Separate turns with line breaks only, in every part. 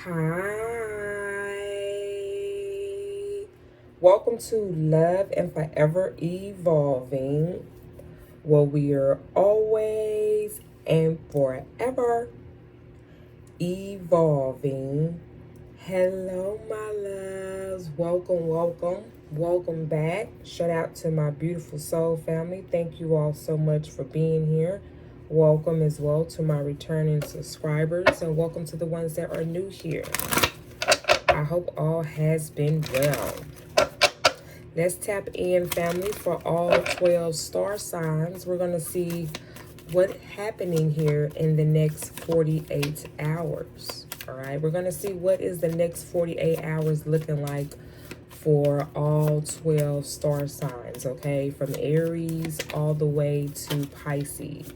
Hi. Welcome to Love and Forever Evolving, where we are always and forever evolving. Hello, my loves. Welcome back. Shout out to my beautiful soul family. Thank you all so much for being here. Welcome as well to my returning subscribers, and welcome to the ones that are new here. I hope all has been well. Let's tap in, family, for all 12 star signs. We're going to see what's happening here in the next 48 hours. All right, we're going to see what is the next 48 hours looking like for all 12 star signs, okay? From Aries all the way to Pisces.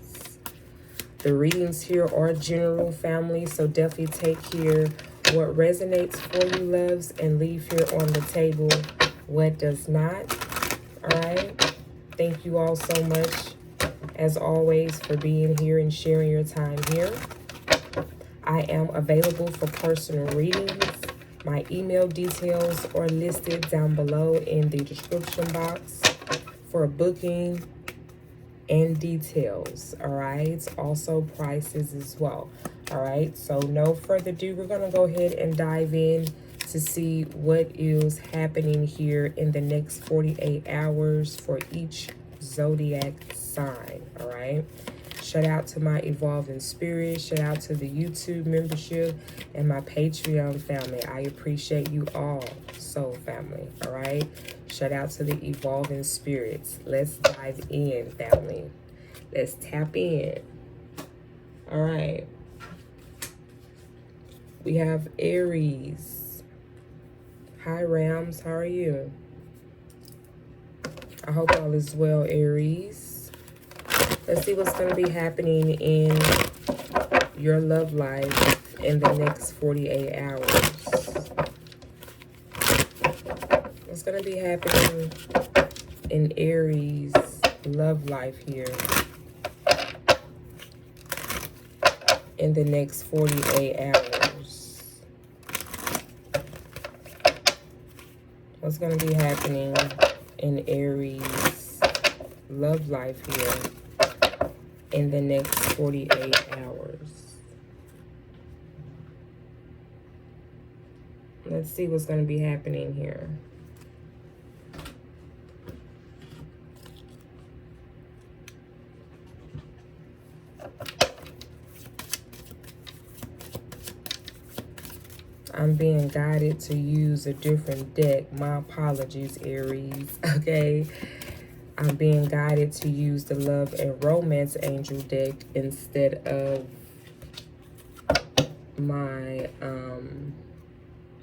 The readings here are general, family, so definitely take here what resonates for you, loves, and leave here on the table what does not. All right? Thank you all so much, as always, for being here and sharing your time here. I am available for personal readings. My email details are listed down below in the description box for booking and details. All right, also prices as well. All right, so no further ado, we're gonna go ahead and dive in to see what is happening here in the next 48 hours for each zodiac sign. All right, shout out to my evolving spirit, shout out to the YouTube membership and my Patreon family. I appreciate you all, soul family. All right, shout out to the evolving spirits. Let's dive in, family. Let's tap in. All right, we have Aries. Hi, Rams. How are you? I hope all is well, Aries. Let's see what's going to be happening in your love life in the next 48 hours. What's going to be happening in Aries' love life here in the next 48 hours? What's going to be happening in Aries' love life here in the next 48 hours? Let's see what's going to be happening here. I'm being guided to use a different deck. My apologies, Aries. Okay. I'm being guided to use the Love and Romance Angel deck instead of my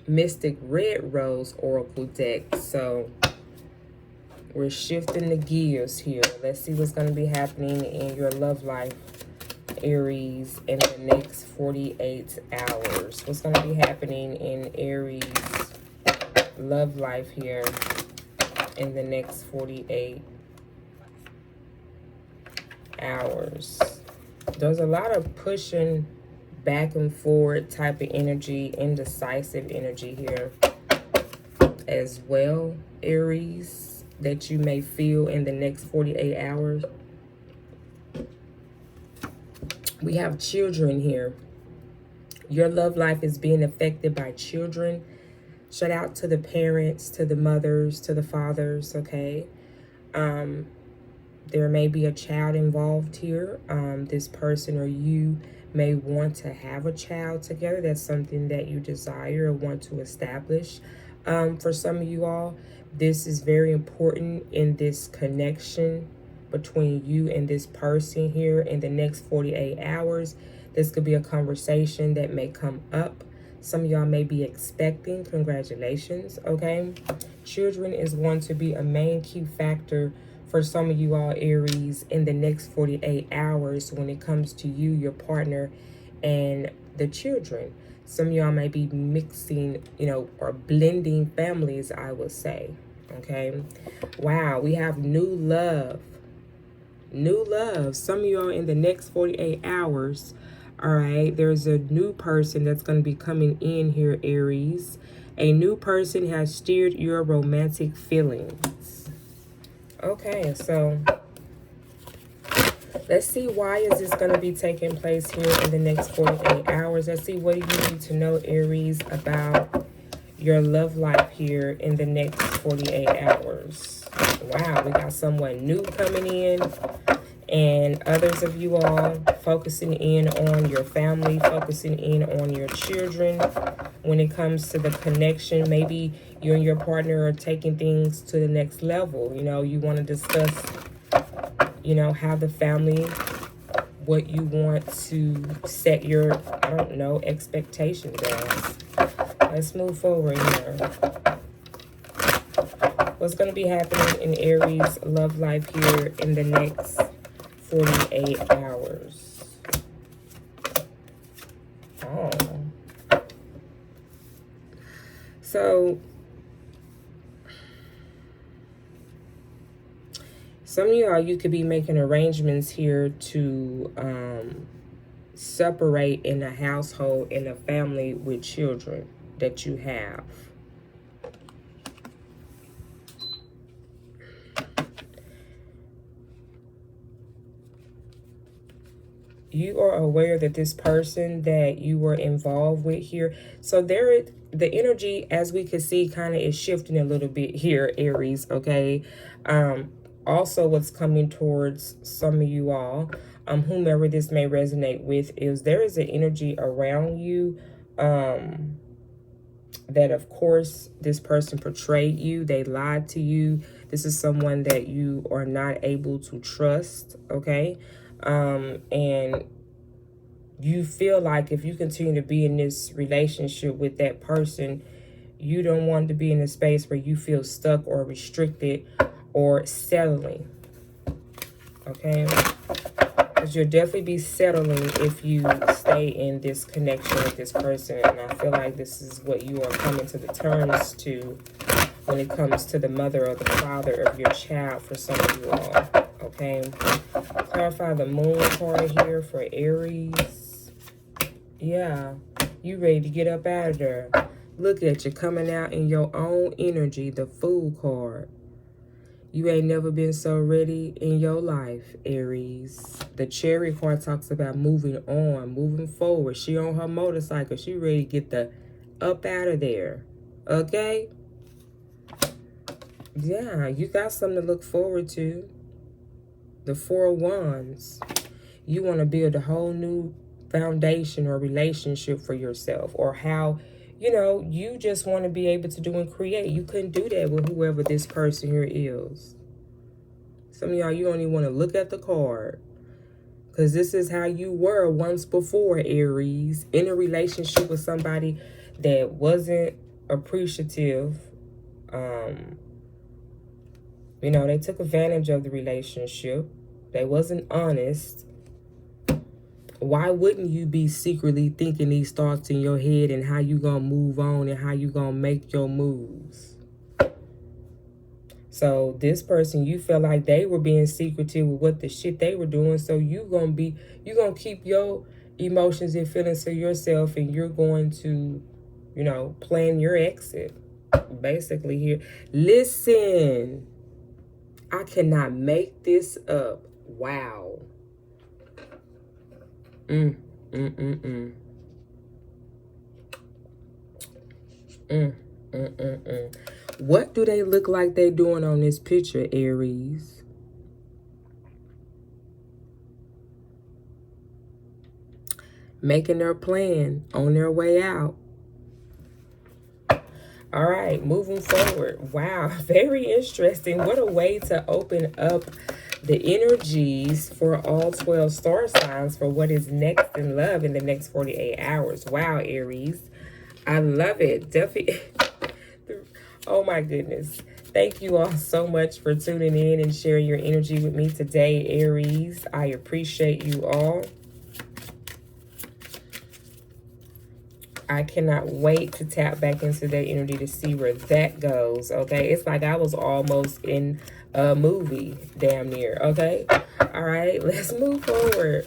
Mystic Red Rose Oracle deck. So we're shifting the gears here. Let's see what's going to be happening in your love life, Aries, in the next 48 hours. What's going to be happening in Aries' love life here in the next 48 hours? There's a lot of pushing back and forward type of energy, indecisive energy here as well, Aries, that you may feel in the next 48 hours. We have children here. Your love life is being affected by children. Shout out to the parents, to the mothers, to the fathers, okay? There may be a child involved here. This person or you may want to have a child together. That's something that you desire or want to establish. For some of you all, this is very important in this connection between you and this person here in the next 48 hours. This could be a conversation that may come up. Some of y'all may be expecting. Congratulations, okay? Children is going to be a main key factor for some of you all, Aries, in the next 48 hours when it comes to you, your partner, and the children. Some of y'all may be mixing, or blending families, I would say, okay? Wow, we have new love. New love. Some of y'all in the next 48 hours All right, there's a new person that's going to be coming in here, Aries. A new person has steered your romantic feelings. Okay, so let's see, why is this going to be taking place here in the next 48 hours? Let's see, what do you need to know, Aries, about your love life here in the next 48 hours? Wow, we got someone new coming in. And others of you all focusing in on your family, focusing in on your children when it comes to the connection. Maybe you and your partner are taking things to the next level. You know, you want to discuss, you know, how the family, what you want to set your, I don't know, expectations as. Let's move forward here. What's going to be happening in Aries' love life here in the next 48 hours. Oh. So, some of y'all, you could be making arrangements here to separate in a household, in a family with children that you have. You are aware that this person that you were involved with here, so there, the energy, as we can see, kind of is shifting a little bit here, Aries, okay? Also, what's coming towards some of you all, whomever this may resonate with, is there is an energy around you that, of course, this person portrayed you, they lied to you. This is someone that you are not able to trust, okay? And you feel like if you continue to be in this relationship with that person, you don't want to be in a space where you feel stuck or restricted or settling, okay? Because you'll definitely be settling if you stay in this connection with this person. And I feel like this is what you are coming to the terms to when it comes to the mother or the father of your child for some of you all, okay? Clarify the moon card here for Aries. Yeah, you ready to get up out of there. Look at you coming out in your own energy, the Fool card. You ain't never been so ready in your life, Aries. The Cherry card talks about moving on, moving forward. She on her motorcycle. She ready to get the up out of there, okay? Yeah, you got something to look forward to. The Four of Wands. You want to build a whole new foundation or relationship for yourself, or how, you know, you just want to be able to do and create. You couldn't do that with whoever this person here is. Some of y'all, you don't even want to look at the card, because this is how you were once before, Aries, in a relationship with somebody that wasn't appreciative. You know, they took advantage of the relationship. They wasn't honest. Why wouldn't you be secretly thinking these thoughts in your head and how you gonna move on and how you gonna make your moves? So this person, you feel like they were being secretive with what the shit they were doing. So you gonna keep your emotions and feelings to yourself, and you're going to, you know, plan your exit. Basically here. Listen, I cannot make this up. Wow. What do they look like they doing on this picture, Aries? Making their plan on their way out. All right, moving forward. Wow, very interesting. What a way to open up the energies for all 12 star signs for what is next in love in the next 48 hours. Wow, Aries. I love it. Definitely. Oh, my goodness. Thank you all so much for tuning in and sharing your energy with me today, Aries. I appreciate you all. I cannot wait to tap back into that energy to see where that goes, okay? It's like I was almost in a movie, damn near, okay? All right, let's move forward.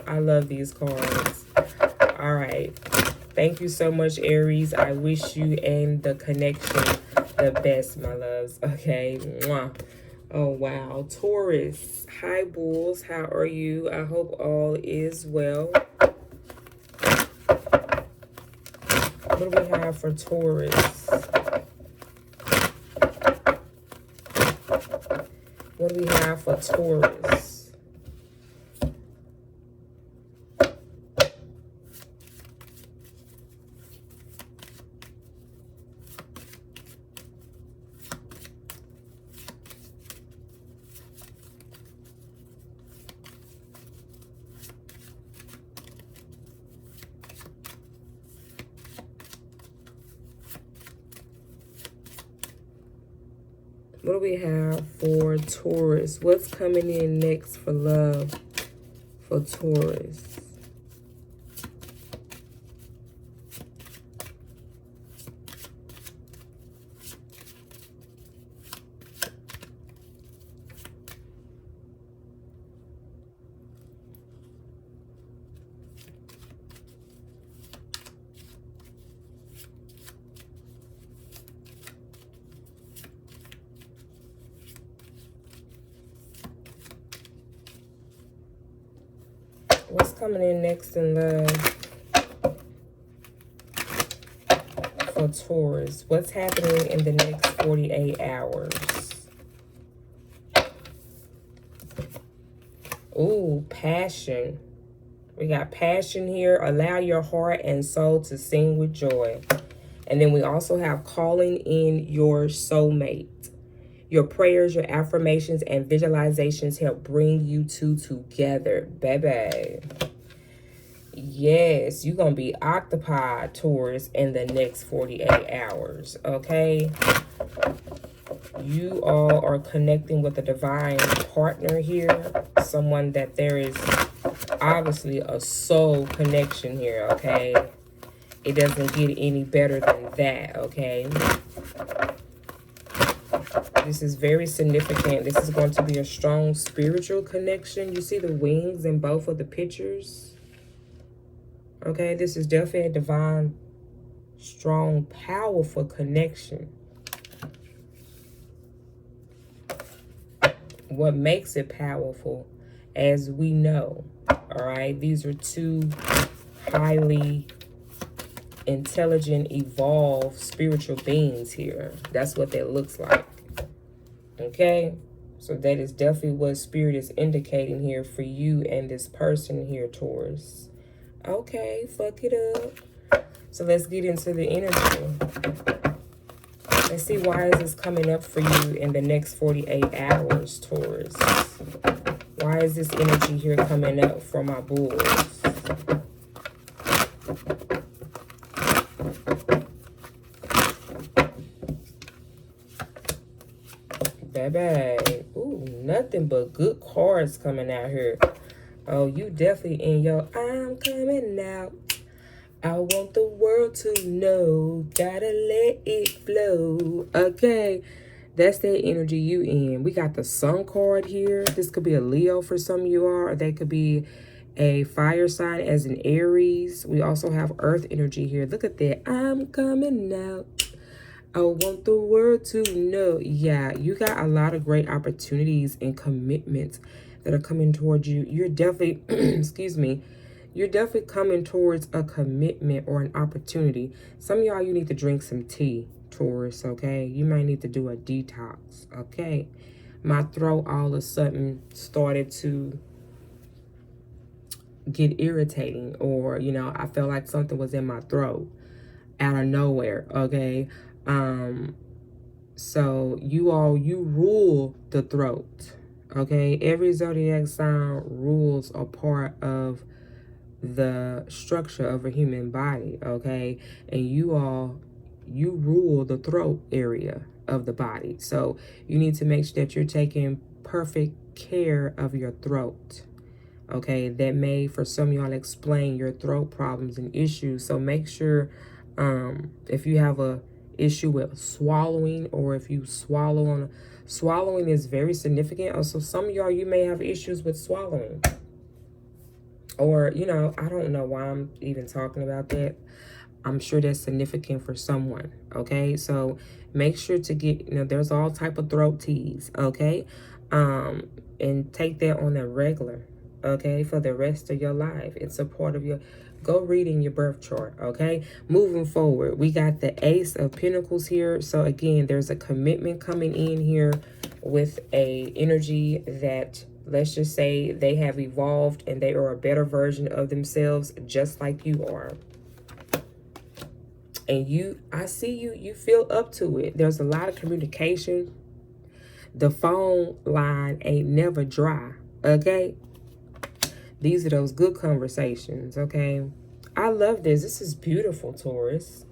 I love these cards. All right. Thank you so much, Aries. I wish you and the connection the best, my loves, okay? Mwah. Oh, wow. Taurus. Hi, Bulls. How are you? I hope all is well. What do we have for Taurus? What do we have for Taurus? What do we have for Taurus? What's coming in next for love for Taurus? What's coming in next in love for Taurus? What's happening in the next 48 hours? Ooh, passion. We got passion here. Allow your heart and soul to sing with joy. And then we also have calling in your soulmate. Your prayers, your affirmations, and visualizations help bring you two together, baby. Yes, you're going to be occupied, Taurus, in the next 48 hours, okay? You all are connecting with a divine partner here. Someone that there is obviously a soul connection here, okay? It doesn't get any better than that, okay? This is very significant. This is going to be a strong spiritual connection. You see the wings in both of the pictures? Okay, this is definitely a divine, strong, powerful connection. What makes it powerful, as we know, all right, these are two highly intelligent, evolved spiritual beings here. That's what that looks like. Okay, so that is definitely what Spirit is indicating here for you and this person here, Taurus. Okay, fuck it up. So let's get into the energy. Let's see, why is this coming up for you in the next 48 hours, Taurus? Why is this energy here coming up for my bulls? Baby, ooh, nothing but good cards coming out here. Oh, you definitely in your I'm coming out. I want the world to know. Gotta let it flow. Okay, that's that energy you in. We got the Sun card here. This could be a Leo for some of you are, or they could be a fire sign as an Aries. We also have Earth energy here. Look at that. I'm coming out. I want the world to know. Yeah, you got a lot of great opportunities and commitments that are coming towards you. You're definitely, excuse me, you're definitely coming towards a commitment or an opportunity. Some of y'all, you need to drink some tea, Taurus, okay? You might need to do a detox, okay? My throat all of a sudden started to get irritating, or, you know, I felt like something was in my throat out of nowhere, okay? So you rule the throat, okay? Every zodiac sign rules a part of the structure of a human body, okay? And you rule the throat area of the body. So you need to make sure that you're taking perfect care of your throat, Okay, that may, for some of y'all, explain your throat problems and issues. So make sure if you have a issue with swallowing, or if you swallow on swallowing is very significant. Also, some of y'all, you may have issues with swallowing. Or, you know, I don't know why I'm even talking about that. I'm sure that's significant for someone, okay? So make sure to get, you know, there's all type of throat teas, okay? And take that on a regular, okay, for the rest of your life. It's a part of your, go read in your birth chart, okay? Moving forward, we got the Ace of Pentacles here. So again, there's a commitment coming in here with a energy that, let's just say, they have evolved and they are a better version of themselves, just like you are. And I see you feel up to it. There's a lot of communication. The phone line ain't never dry, okay? These are those good conversations, okay? I love this. This is beautiful, Taurus.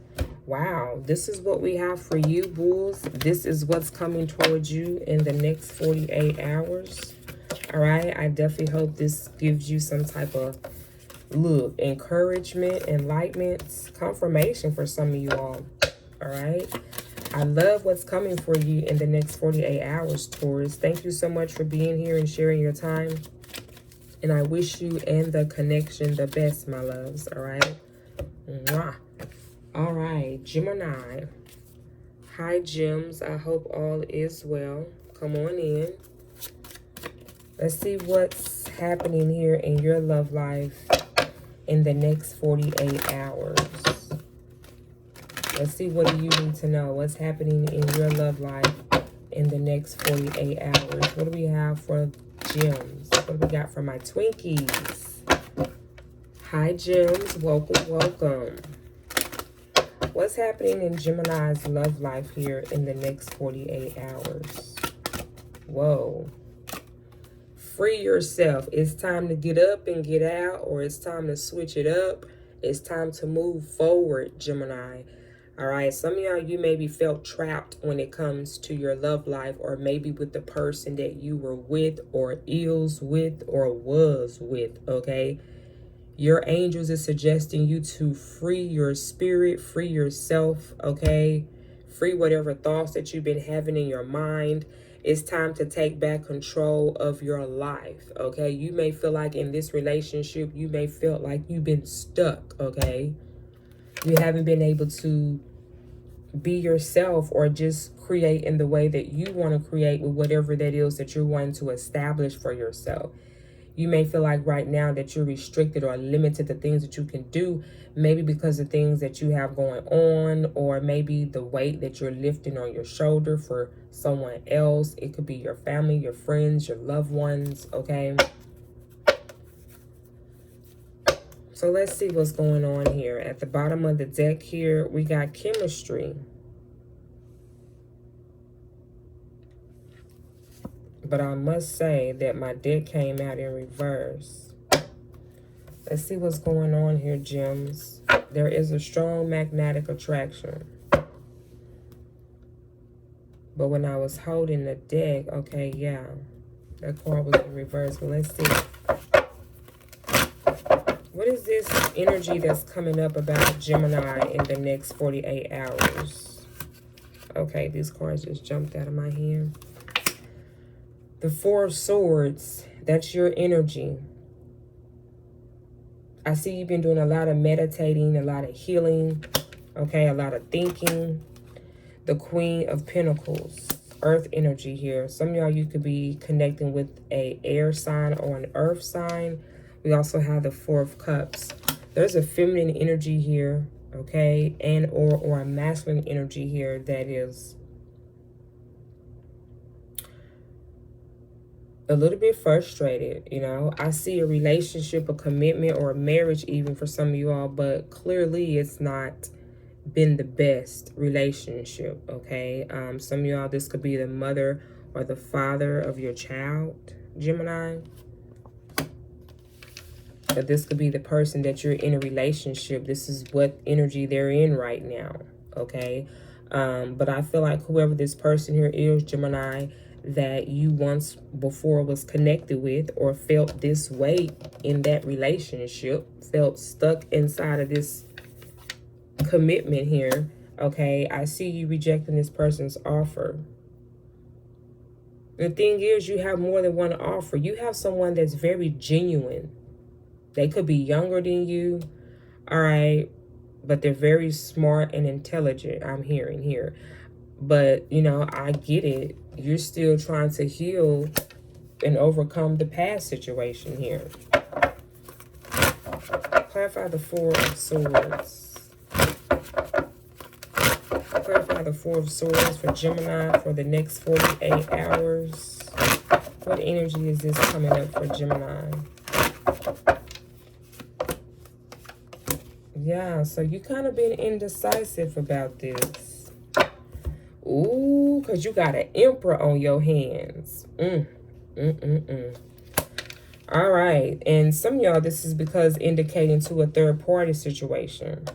Wow, this is what we have for you, Bulls. This is what's coming towards you in the next 48 hours. All right, I definitely hope this gives you some type of, look, encouragement, enlightenment, confirmation for some of you all. All right, I love what's coming for you in the next 48 hours, Taurus. Thank you so much for being here and sharing your time. And I wish you and the connection the best, my loves. All right. Mwah. All right, Gemini. Hi, Gems. I hope all is well. Come on in. Let's see what's happening here in your love life in the next 48 hours. Let's see, what do you need to know? What's happening in your love life in the next 48 hours? What do we have for Gems? What do we got for my Twinkies? Hi, Gems. Welcome, welcome. What's happening in Gemini's love life here in the next 48 hours? Whoa. Free yourself. It's time to get up and get out, or it's time to switch it up. It's time to move forward, Gemini. All right, some of y'all, you maybe felt trapped when it comes to your love life, or maybe with the person that you were with, or is with, or was with, okay? Your angels is suggesting you to free your spirit, free yourself, okay? Free whatever thoughts that you've been having in your mind. It's time to take back control of your life, okay? You may feel like in this relationship, you may feel like you've been stuck, okay? You haven't been able to be yourself, or just create in the way that you want to create with whatever that is that you're wanting to establish for yourself. You may feel like right now that you're restricted or limited to things that you can do, maybe because of things that you have going on, or maybe the weight that you're lifting on your shoulder for someone else. It could be your family, your friends, your loved ones, okay? So let's see what's going on here. At the bottom of the deck here, we got chemistry. But I must say that my deck came out in reverse. Let's see what's going on here, Gems. There is a strong magnetic attraction. But when I was holding the deck, okay, yeah, that card was in reverse. But let's see. What is this energy that's coming up about Gemini in the next 48 hours? Okay, these cards just jumped out of my hand. The Four of Swords, that's your energy. I see you've been doing a lot of meditating, a lot of healing, okay, a lot of thinking. The Queen of Pentacles, earth energy here. Some of y'all, you could be connecting with an air sign or an earth sign. We also have the Four of Cups. There's a feminine energy here, okay, and or a masculine energy here that is a little bit frustrated, you know. I see a relationship, a commitment, or a marriage even for some of you all, but clearly it's not been the best relationship, okay? Some of y'all, this could be the mother or the father of your child, Gemini. But this could be the person that you're in a relationship. This is what energy they're in right now, okay? But I feel like whoever this person here is, Gemini, that you once before was connected with or felt this way in that relationship, felt stuck inside of this commitment here. Okay, I see you rejecting this person's offer. The thing is, you have more than one offer. You have someone that's very genuine. They could be younger than you, all right, but they're very smart and intelligent, I'm hearing here. But, you know, I get it. You're still trying to heal and overcome the past situation here. Clarify the Four of Swords. Clarify the Four of Swords for Gemini for the next 48 hours. What energy is this coming up for Gemini? Yeah, so you kind of been indecisive about this. Ooh, because you got an Emperor on your hands. All right. And some of y'all, this is because indicating to a third party situation.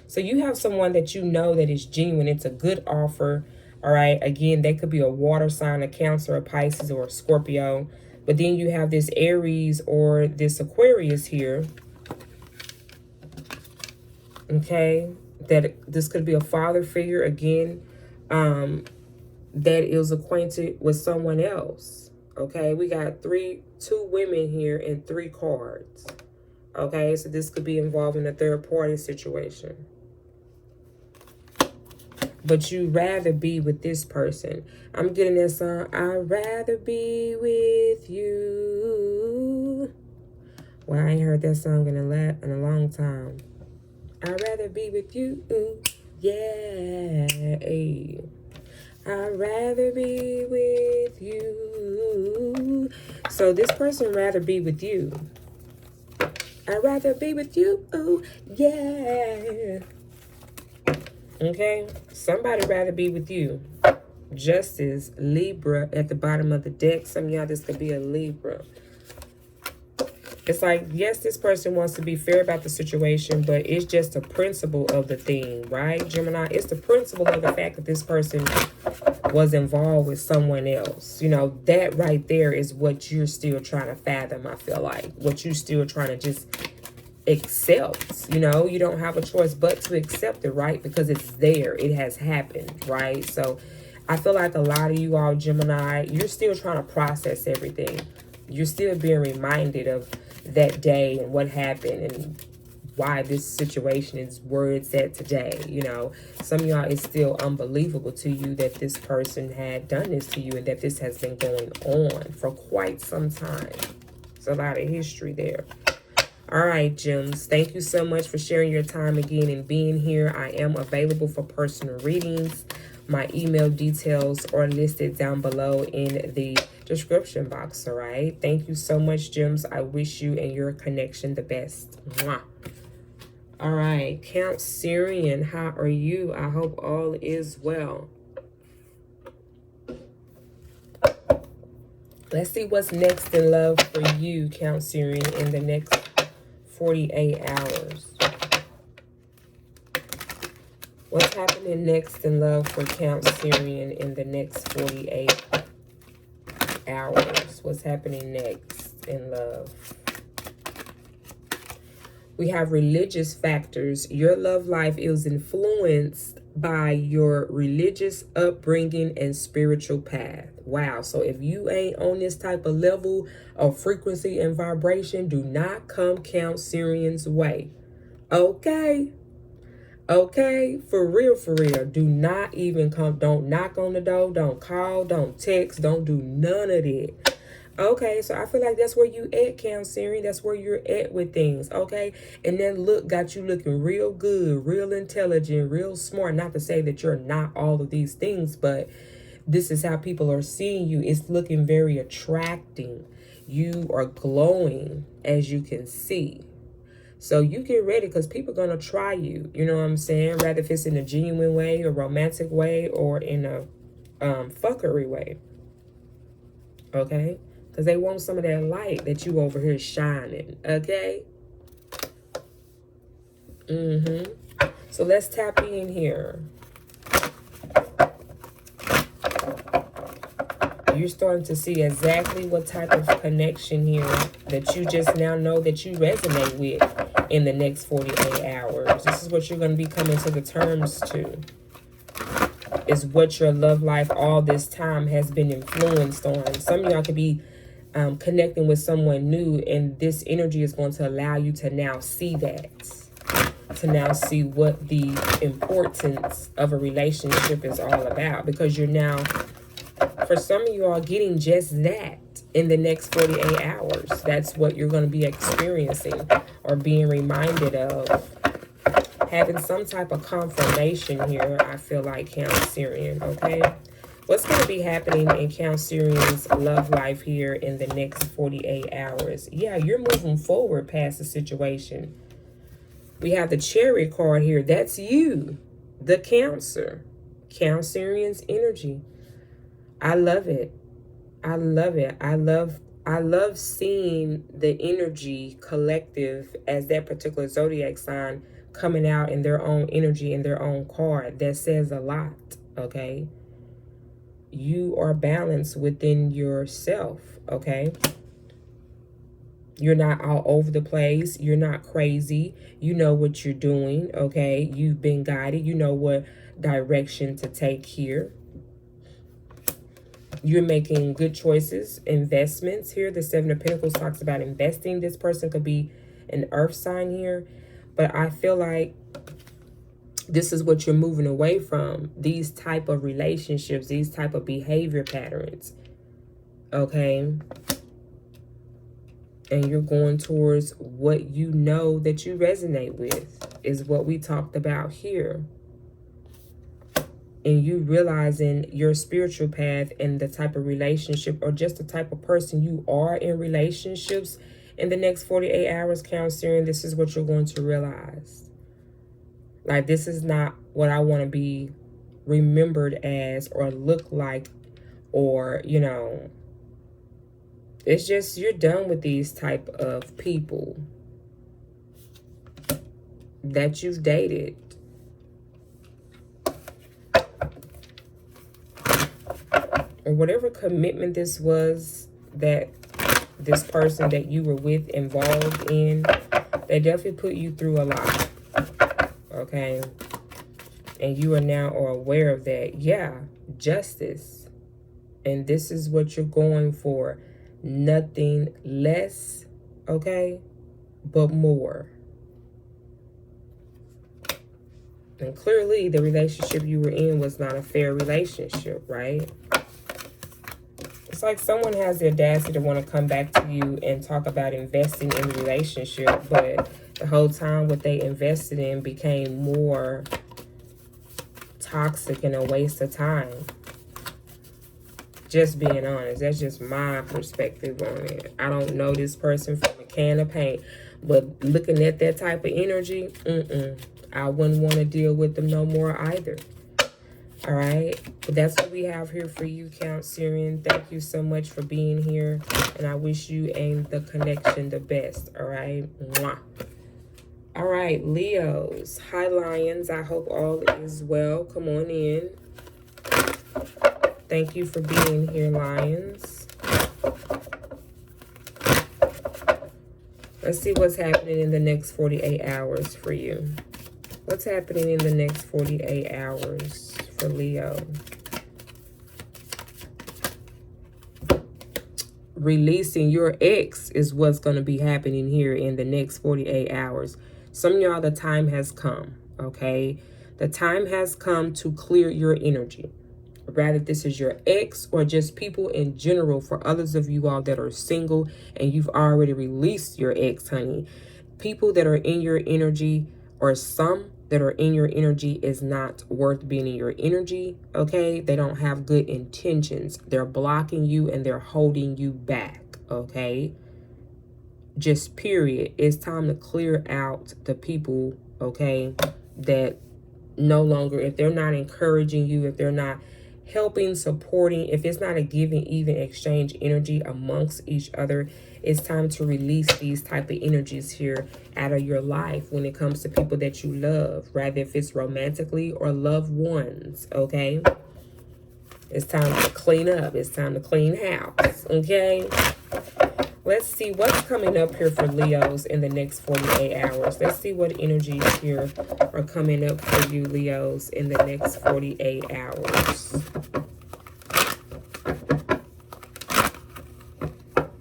So you have someone that you know that is genuine. It's a good offer. All right. Again, they could be a water sign, a Cancer, a Pisces, or a Scorpio. But then you have this Aries or this Aquarius here. Okay. That this could be a father figure again. That is acquainted with someone else. Okay. We got two women here and 3 cards. Okay. So this could be involving a third party situation. But you'd rather be with this person. I'm getting that song, I'd rather be with you. Well, I ain't heard that song in a long time. I'd rather be with you. Yeah. I'd rather be with you. So this person rather be with you. I'd rather be with you. Yeah. Okay, somebody rather be with you. Justice, Libra at the bottom of the deck. Some of y'all, this could be a Libra. It's like, yes, this person wants to be fair about the situation, but it's just a principle of the thing, right, Gemini? It's the principle of the fact that this person was involved with someone else. You know, that right there is what you're still trying to fathom, I feel like. What you're still trying to just accept. You know, you don't have a choice but to accept it, right? Because it's there. It has happened, right? So I feel like a lot of you all, Gemini, you're still trying to process everything. You're still being reminded of that day and what happened and why this situation is where it's at today. You know, some of y'all, it's still unbelievable to you that this person had done this to you and that this has been going on for quite some time. It's a lot of history there. All right, Gems, thank you so much for sharing your time again and being here. I am available for personal readings. My email details are listed down below in the description box, all right? Thank you so much, Gems. I wish you and your connection the best. Mwah. All right, Cancerian, how are you? I hope all is well. Let's see what's next in love for you, Cancerian, in the next 48 hours. What's happening next in love for Cancerian in the next 48 hours? What's happening next in love? We have religious factors. Your love life is influenced by your religious upbringing and spiritual path. Wow. So if you ain't on this type of level of frequency and vibration, do not come Cancerian's way. Okay. Okay, for real, for real. Do not even come. Don't knock on the door. Don't call. Don't text. Don't do none of that. Okay, so I feel like that's where you at, Cancerian. That's where you're at with things, okay? And that look got you looking real good, real intelligent, real smart. Not to say that you're not all of these things, but this is how people are seeing you. It's looking very attracting. You are glowing, as you can see. So you get ready because people are going to try you. You know what I'm saying? Rather if it's in a genuine way, a romantic way, or in a fuckery way. Okay? Because they want some of that light that you over here shining. Okay? So let's tap in here. You're starting to see exactly what type of connection here that you just now know that you resonate with in the next 48 hours. This is what you're going to be coming to the terms to. Is what your love life all this time has been influenced on. Some of y'all could be connecting with someone new, and this energy is going to allow you to now see that. To now see what the importance of a relationship is all about. Because you're now, for some of you are getting just that in the next 48 hours. That's what you're going to be experiencing or being reminded of. Having some type of confirmation here, I feel like, Cancerian, okay? What's going to be happening in Cancerian's love life here in the next 48 hours? Yeah, you're moving forward past the situation. We have the Chariot card here. That's you, the Cancer. Cancerian's energy. I love it. I love it. I love seeing the energy collective as that particular zodiac sign coming out in their own energy, in their own card. That says a lot, okay? You are balanced within yourself, okay? You're not all over the place. You're not crazy. You know what you're doing, okay? You've been guided. You know what direction to take here. You're making good choices, investments here. The Seven of Pentacles talks about investing. This person could be an earth sign here. But I feel like this is what you're moving away from. These type of relationships, these type of behavior patterns. Okay? And you're going towards what you know that you resonate with, is what we talked about here. And you realizing your spiritual path and the type of relationship or just the type of person you are in relationships. In the next 48 hours, Cancerian, this is what you're going to realize. Like, this is not what I want to be remembered as or look like, or, you know, it's just you're done with these type of people that you've dated. Or whatever commitment this was that this person that you were with involved in, they definitely put you through a lot, okay? And you are now aware of that. Yeah, justice. And this is what you're going for. Nothing less, okay, but more. And clearly the relationship you were in was not a fair relationship, right? It's like someone has the audacity to want to come back to you and talk about investing in the relationship, but the whole time what they invested in became more toxic and a waste of time. Just being honest, that's just my perspective on it. I don't know this person from a can of paint, but looking at that type of energy, I wouldn't want to deal with them no more either. All right, but that's what we have here for you, Cancerian. Thank you so much for being here, and I wish you and the connection the best. All right, mwah. All right, Leos. Hi, Lions. I hope all is well. Come on in. Thank you for being here, Lions. Let's see what's happening in the next 48 hours for you. What's happening in the next 48 hours for Leo? Releasing your ex is what's going to be happening here in the next 48 hours. Some of y'all, the time has come, okay? The time has come to clear your energy. Rather, this is your ex or just people in general. For others of you all that are single and you've already released your ex, honey. People that are in your energy, or some that are in your energy, is not worth being in your energy, okay? They don't have good intentions. They're blocking you and they're holding you back, okay? Just period. It's time to clear out the people, okay, that no longer, if they're not encouraging you, if they're not helping, supporting, if it's not a giving, even exchange energy amongst each other, it's time to release these type of energies here out of your life when it comes to people that you love, rather if it's romantically or loved ones, okay? It's time to clean up. It's time to clean house. Okay? Let's see what's coming up here for Leos in the next 48 hours. Let's see what energies here are coming up for you, Leos, in the next 48 hours.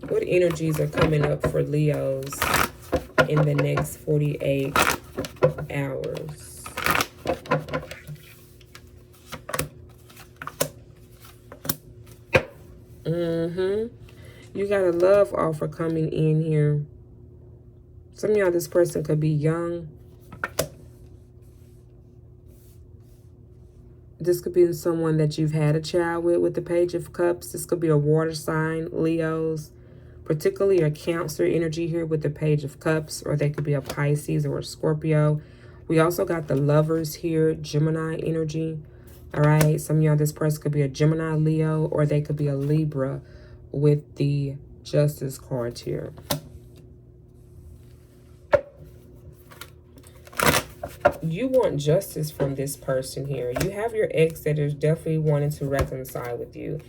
What energies are coming up for Leos in the next 48 hours? You got a love offer coming in here. Some of y'all, this person could be young. This could be someone that you've had a child with the Page of Cups. This could be a water sign, Leos. Particularly a Cancer energy here with the Page of Cups. Or they could be a Pisces or a Scorpio. We also got the Lovers here, Gemini energy. All right, some of y'all, this person could be a Gemini, Leo, or they could be a Libra with the Justice card here. You want justice from this person here. You have your ex that is definitely wanting to reconcile with you.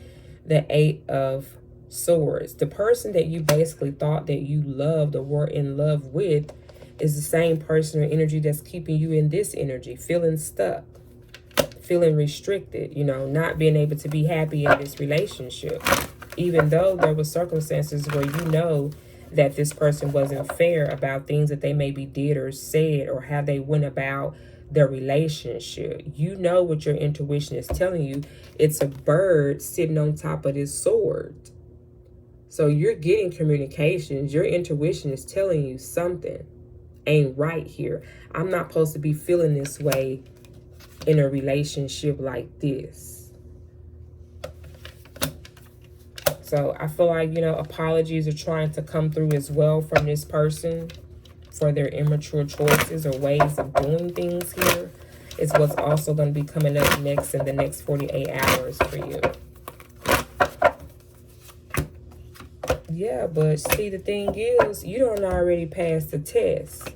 The 8 of Swords. The person that you basically thought that you loved or were in love with is the same person or energy that's keeping you in this energy, feeling stuck, feeling restricted, you know, not being able to be happy in this relationship. Even though there were circumstances where you know that this person wasn't fair about things that they maybe did or said or how they went about their relationship. You know what your intuition is telling you. It's a bird sitting on top of this sword. So you're getting communications. Your intuition is telling you something ain't right here. I'm not supposed to be feeling this way in a relationship like this. So I feel like, you know, apologies are trying to come through as well from this person for their immature choices or ways of doing things here. It's what's also going to be coming up next in the next 48 hours for you. Yeah, but see, the thing is, you don't already pass the test.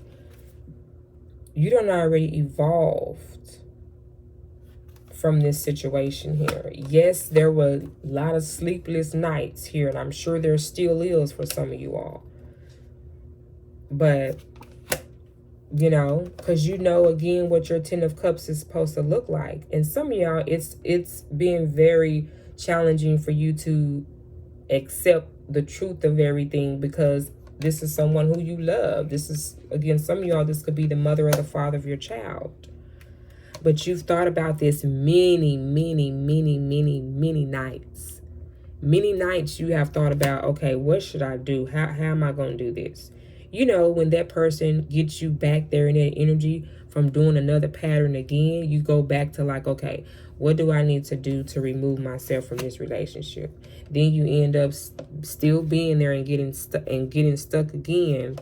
You don't already evolved from this situation here. Yes, there were a lot of sleepless nights here, and I'm sure there still is for some of you all. But, you know, because you know, again, what your 10 of Cups is supposed to look like. And some of y'all, it's been very challenging for you to accept the truth of everything, because this is someone who you love. This is, again, some of y'all, this could be the mother or the father of your child. But you've thought about this many nights. Many nights you have thought about, okay, what should I do? How am I going to do this? You know, when that person gets you back there in that energy from doing another pattern again, you go back to like, okay, what do I need to do to remove myself from this relationship? Then you end up still being there and getting stuck again.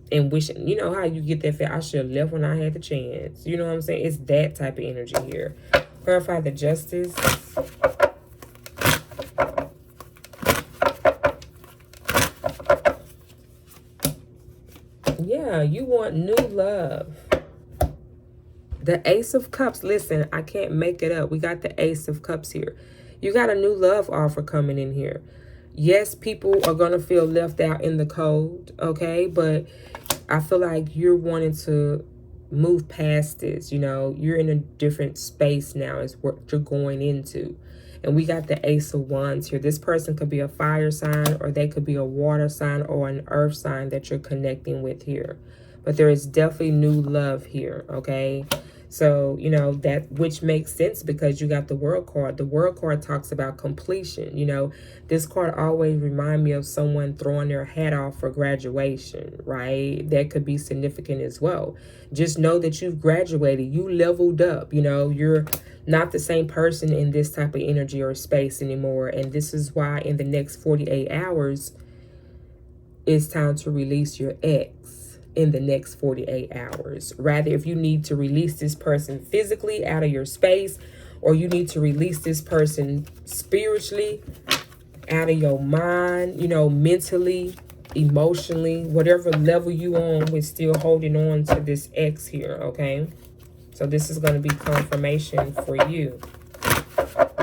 And wishing, you know how you get that feel, I should have left when I had the chance. You know what I'm saying? It's that type of energy here. Clarify the Justice. Yeah, you want new love. The Ace of Cups. Listen, I can't make it up. We got the Ace of Cups here. You got a new love offer coming in here. Yes, people are going to feel left out in the cold, okay? But I feel like you're wanting to move past this, you know? You're in a different space now is what you're going into. And we got the Ace of Wands here. This person could be a fire sign, or they could be a water sign or an earth sign that you're connecting with here. But there is definitely new love here, okay? So, you know, that which makes sense because you got the World card. The World card talks about completion. You know, this card always reminds me of someone throwing their hat off for graduation, right? That could be significant as well. Just know that you've graduated. You leveled up. You know, you're not the same person in this type of energy or space anymore. And this is why in the next 48 hours, it's time to release your ex. In the next 48 hours. Rather, if you need to release this person physically out of your space, or you need to release this person spiritually out of your mind, you know, mentally, emotionally, whatever level you on with still holding on to this ex here, okay? So this is going to be confirmation for you.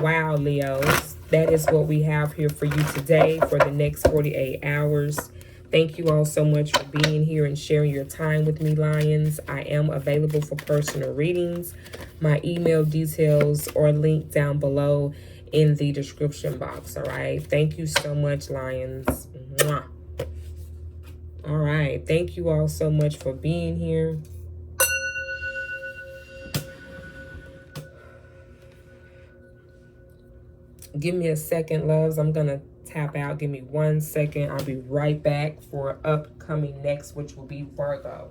Wow, Leos. That is what we have here for you today for the next 48 hours. Thank you all so much for being here and sharing your time with me, Lions. I am available for personal readings. My email details are linked down below in the description box, all right? Thank you so much, Lions. Mwah. All right. Thank you all so much for being here. Give me a second, loves. I'm going to tap out. Give me 1 second. I'll be right back for upcoming next, which will be Virgo.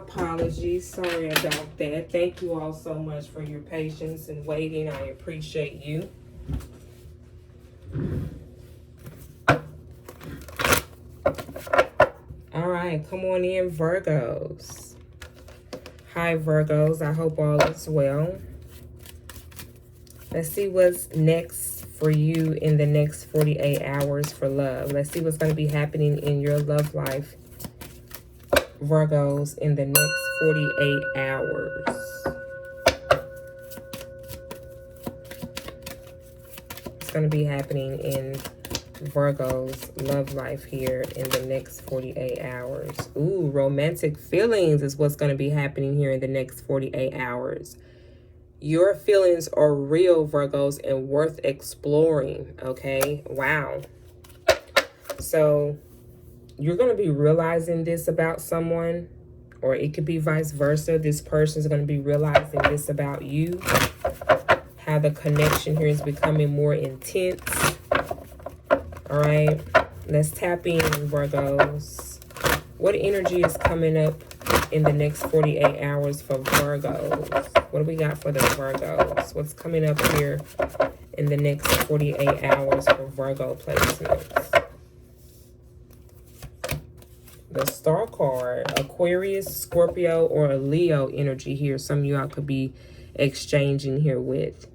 apologies. Sorry about that. Thank you all so much for your patience and waiting. I appreciate you. All right, come on in, Virgos. Hi, Virgos. I hope all is well. Let's see what's next for you in the next 48 hours for love. Let's see what's going to be happening in your love life, Virgos, in the next 48 hours. What's going to be happening in Virgo's love life here in the next 48 hours. Ooh, romantic feelings is what's going to be happening here in the next 48 hours. Your feelings are real, Virgos, and worth exploring, okay? Wow. So you're going to be realizing this about someone, or it could be vice versa. This person is going to be realizing this about you. How the connection here is becoming more intense. All right, let's tap in, Virgos. What energy is coming up in the next 48 hours for Virgos? What do we got for the Virgos? What's coming up here in the next 48 hours for Virgo placements? The Star card, Aquarius, Scorpio, or a Leo energy here. Some of y'all could be exchanging here with.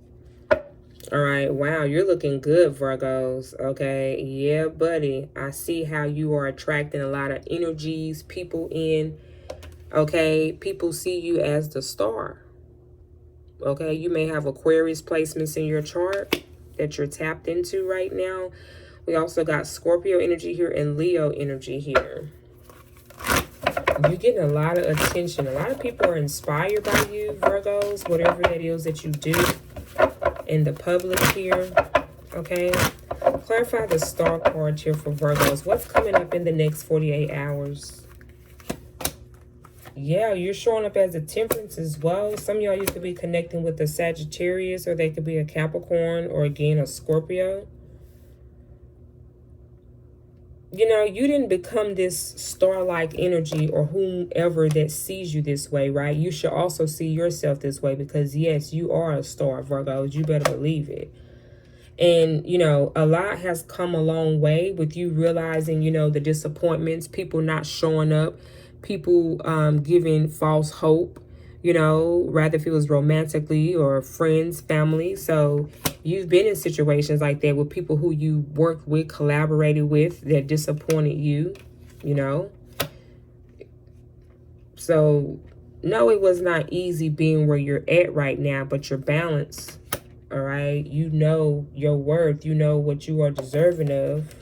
All right, wow, you're looking good, Virgos, okay? Yeah, buddy, I see how you are attracting a lot of energies, people in, okay? People see you as the star, okay? You may have Aquarius placements in your chart that you're tapped into right now. We also got Scorpio energy here and Leo energy here. You're getting a lot of attention. A lot of people are inspired by you, Virgos, whatever that is that you do in the public here, okay? Clarify the Star card here for Virgos. What's coming up in the next 48 hours? Yeah, you're showing up as a Temperance as well. Some of y'all, you could be connecting with a Sagittarius, or they could be a Capricorn, or again, a Scorpio. You know, you didn't become this star-like energy, or whomever that sees you this way, right? You should also see yourself this way, because yes, you are a star, Virgos. You better believe it. And, you know, a lot has come a long way with you realizing, you know, the disappointments, people not showing up, people giving false hope, you know, rather if it was romantically or friends, family. So you've been in situations like that with people who you worked with, collaborated with, that disappointed you, you know. So, no, it was not easy being where you're at right now, but you're balanced, all right? You know your worth. You know what you are deserving of.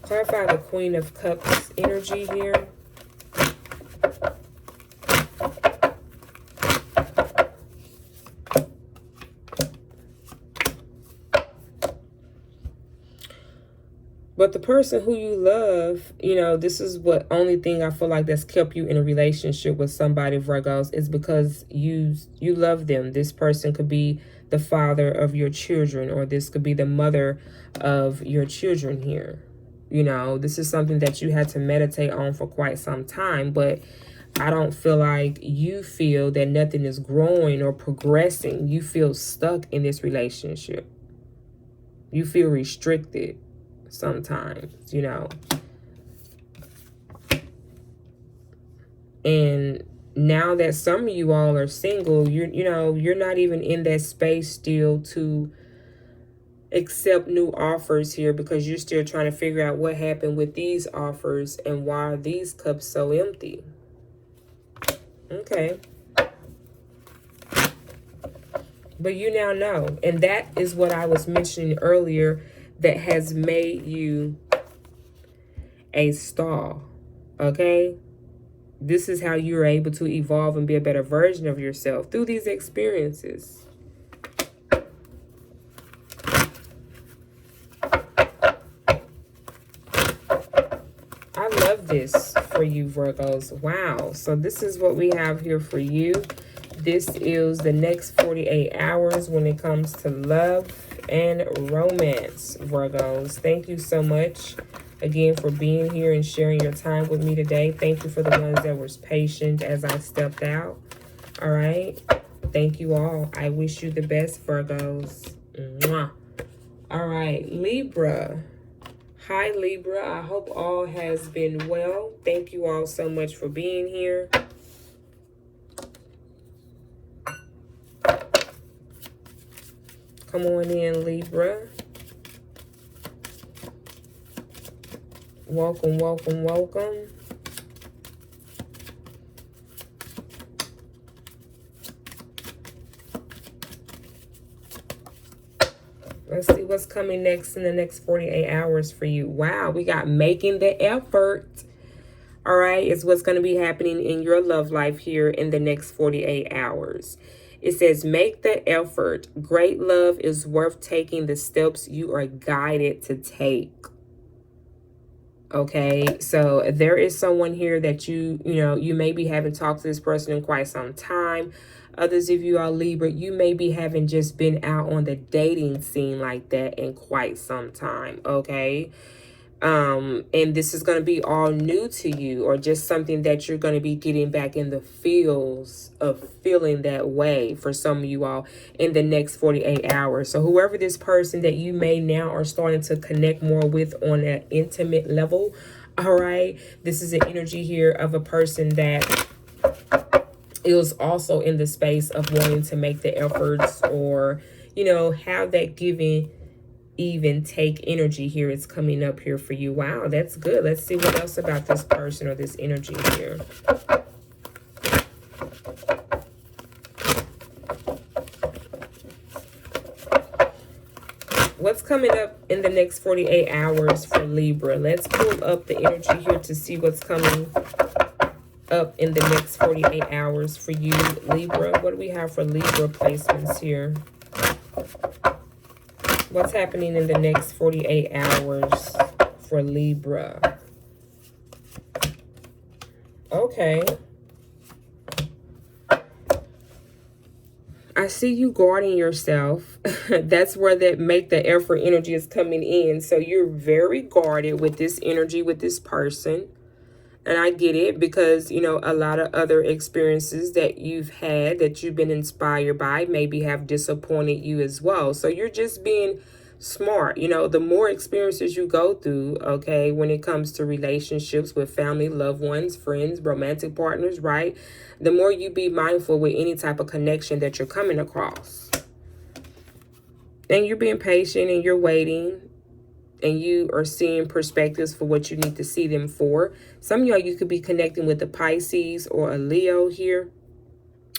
Clarify the Queen of Cups energy here. But the person who you love, you know, this is what only thing I feel like that's kept you in a relationship with somebody, Virgos, is because you love them. This person could be the father of your children, or this could be the mother of your children here. You know, this is something that you had to meditate on for quite some time, but I don't feel like you feel that nothing is growing or progressing. You feel stuck in this relationship. You feel restricted sometimes, you know. And now that some of you all are single, you're not even in that space still to accept new offers here, because you're still trying to figure out what happened with these offers and why are these cups so empty. Okay. But you now know, and that is what I was mentioning earlier, that has made you a star, okay? This is how you're able to evolve and be a better version of yourself through these experiences. I love this for you, Virgos. Wow. So this is what we have here for you. This is the next 48 hours when it comes to love and romance, Virgos. Thank you so much again for being here and sharing your time with me today. Thank you for the ones that was patient as I stepped out. All right. Thank you all. I wish you the best, Virgos. Mwah. All right, Libra. Hi, Libra. I hope all has been well. Thank you all so much for being here. Come on in, Libra. Welcome, welcome, welcome. Let's see what's coming next in the next 48 hours for you. Wow, we got making the effort. All right, it's what's going to be happening in your love life here in the next 48 hours. It says, make the effort. Great love is worth taking the steps you are guided to take. Okay, so there is someone here that you maybe haven't talked to this person in quite some time. Others of you are Libra, you maybe haven't just been out on the dating scene like that in quite some time, okay? And this is going to be all new to you, or just something that you're going to be getting back in the feels of feeling that way for some of you all in the next 48 hours. So whoever this person that you may now are starting to connect more with on an intimate level, all right, this is an energy here of a person that is also in the space of wanting to make the efforts, or, have that giving even take energy here. It's coming up here for you. Wow, that's good. Let's see what else about this person or this energy here. What's coming up in the next 48 hours for Libra? Let's pull up the energy here to see what's coming up in the next 48 hours for you, Libra. What do we have for Libra placements here? What's happening in the next 48 hours for Libra? Okay. I see you guarding yourself. That's where that make the effort energy is coming in. So you're very guarded with this energy, with this person. And I get it, because, a lot of other experiences that you've had that you've been inspired by maybe have disappointed you as well. So you're just being smart. The more experiences you go through, okay, when it comes to relationships with family, loved ones, friends, romantic partners, right? The more you be mindful with any type of connection that you're coming across. And you're being patient and you're waiting. And you are seeing perspectives for what you need to see them for. Some of y'all, you could be connecting with a Pisces or a Leo here.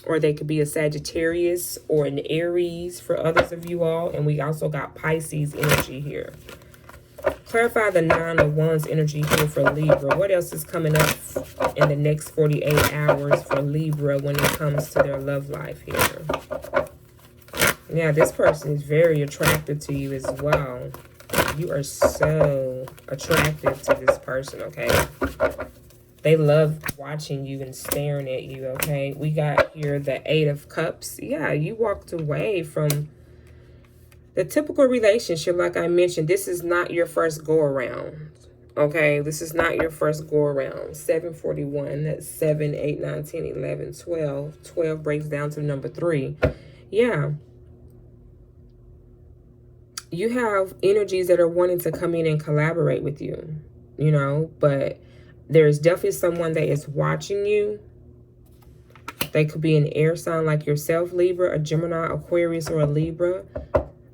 Or they could be a Sagittarius or an Aries for others of you all. And we also got Pisces energy here. Clarify the 9 of Wands energy here for Libra. What else is coming up in the next 48 hours for Libra when it comes to their love life here? Yeah, this person is very attracted to you as well. You are so attractive to this person, okay? They love watching you and staring at you, okay? We got here the 8 of Cups. Yeah, you walked away from the typical relationship. Like I mentioned, this is not your first go-around, okay? This is not your first go-around. 741, that's 7, 8, 9, 10, 11, 12. 12 breaks down to number 3. Yeah. You have energies that are wanting to come in and collaborate with you, but there's definitely someone that is watching you. They could be an air sign like yourself, Libra, a Gemini, Aquarius, or a Libra.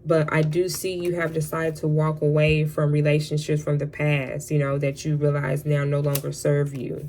But I do see you have decided to walk away from relationships from the past, that you realize now no longer serve you.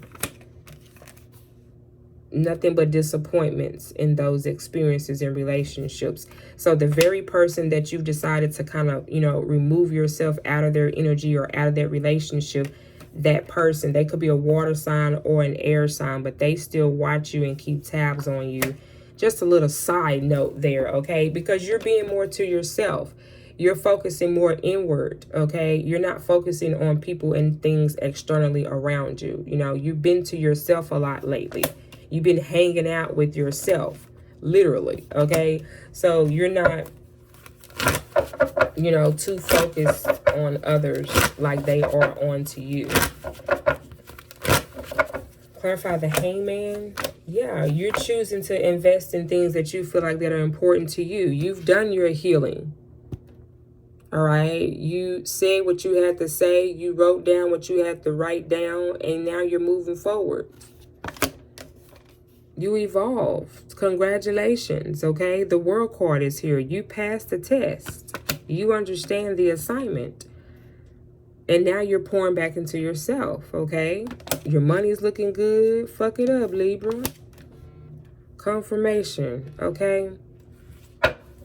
Nothing but disappointments in those experiences and relationships. So the very person that you've decided to kind of, remove yourself out of their energy or out of that relationship, that person, they could be a water sign or an air sign, but they still watch you and keep tabs on you. Just a little side note there, okay? Because you're being more to yourself. You're focusing more inward, okay? You're not focusing on people and things externally around you. You've been to yourself a lot lately. You've been hanging out with yourself, literally, okay? So you're not you know, too focused on others like they are on to you. Clarify the Hangman. Yeah, you're choosing to invest in things that you feel like that are important to you. You've done your healing. All right, you said what you had to say. You wrote down what you had to write down, and now you're moving forward. You evolved. Congratulations, okay? The World card is here. You passed the test. You understand the assignment. And now you're pouring back into yourself, okay? Your money's looking good. Fuck it up, Libra. Confirmation, okay?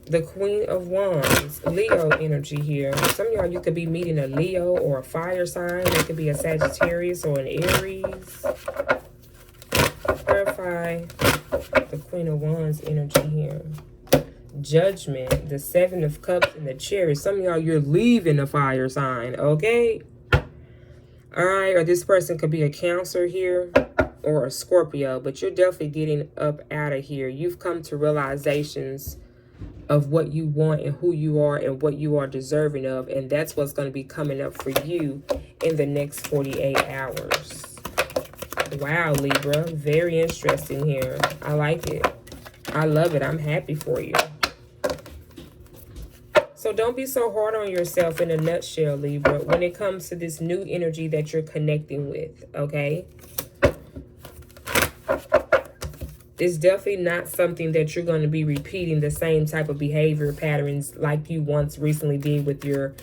The Queen of Wands, Leo energy here. Some of y'all, you could be meeting a Leo or a fire sign. It could be a Sagittarius or an Aries. Clarify the Queen of Wands energy here. Judgment, the Seven of Cups, and the Chariot. Some of y'all, you're leaving a fire sign, okay? All right, or this person could be a Cancer here or a Scorpio, but you're definitely getting up out of here. You've come to realizations of what you want and who you are and what you are deserving of, and that's what's going to be coming up for you in the next 48 hours. Wow, Libra, very interesting here. I like it. I love it. I'm happy for you. So don't be so hard on yourself in a nutshell, Libra, when it comes to this new energy that you're connecting with, okay? It's definitely not something that you're going to be repeating the same type of behavior patterns like you once recently did with your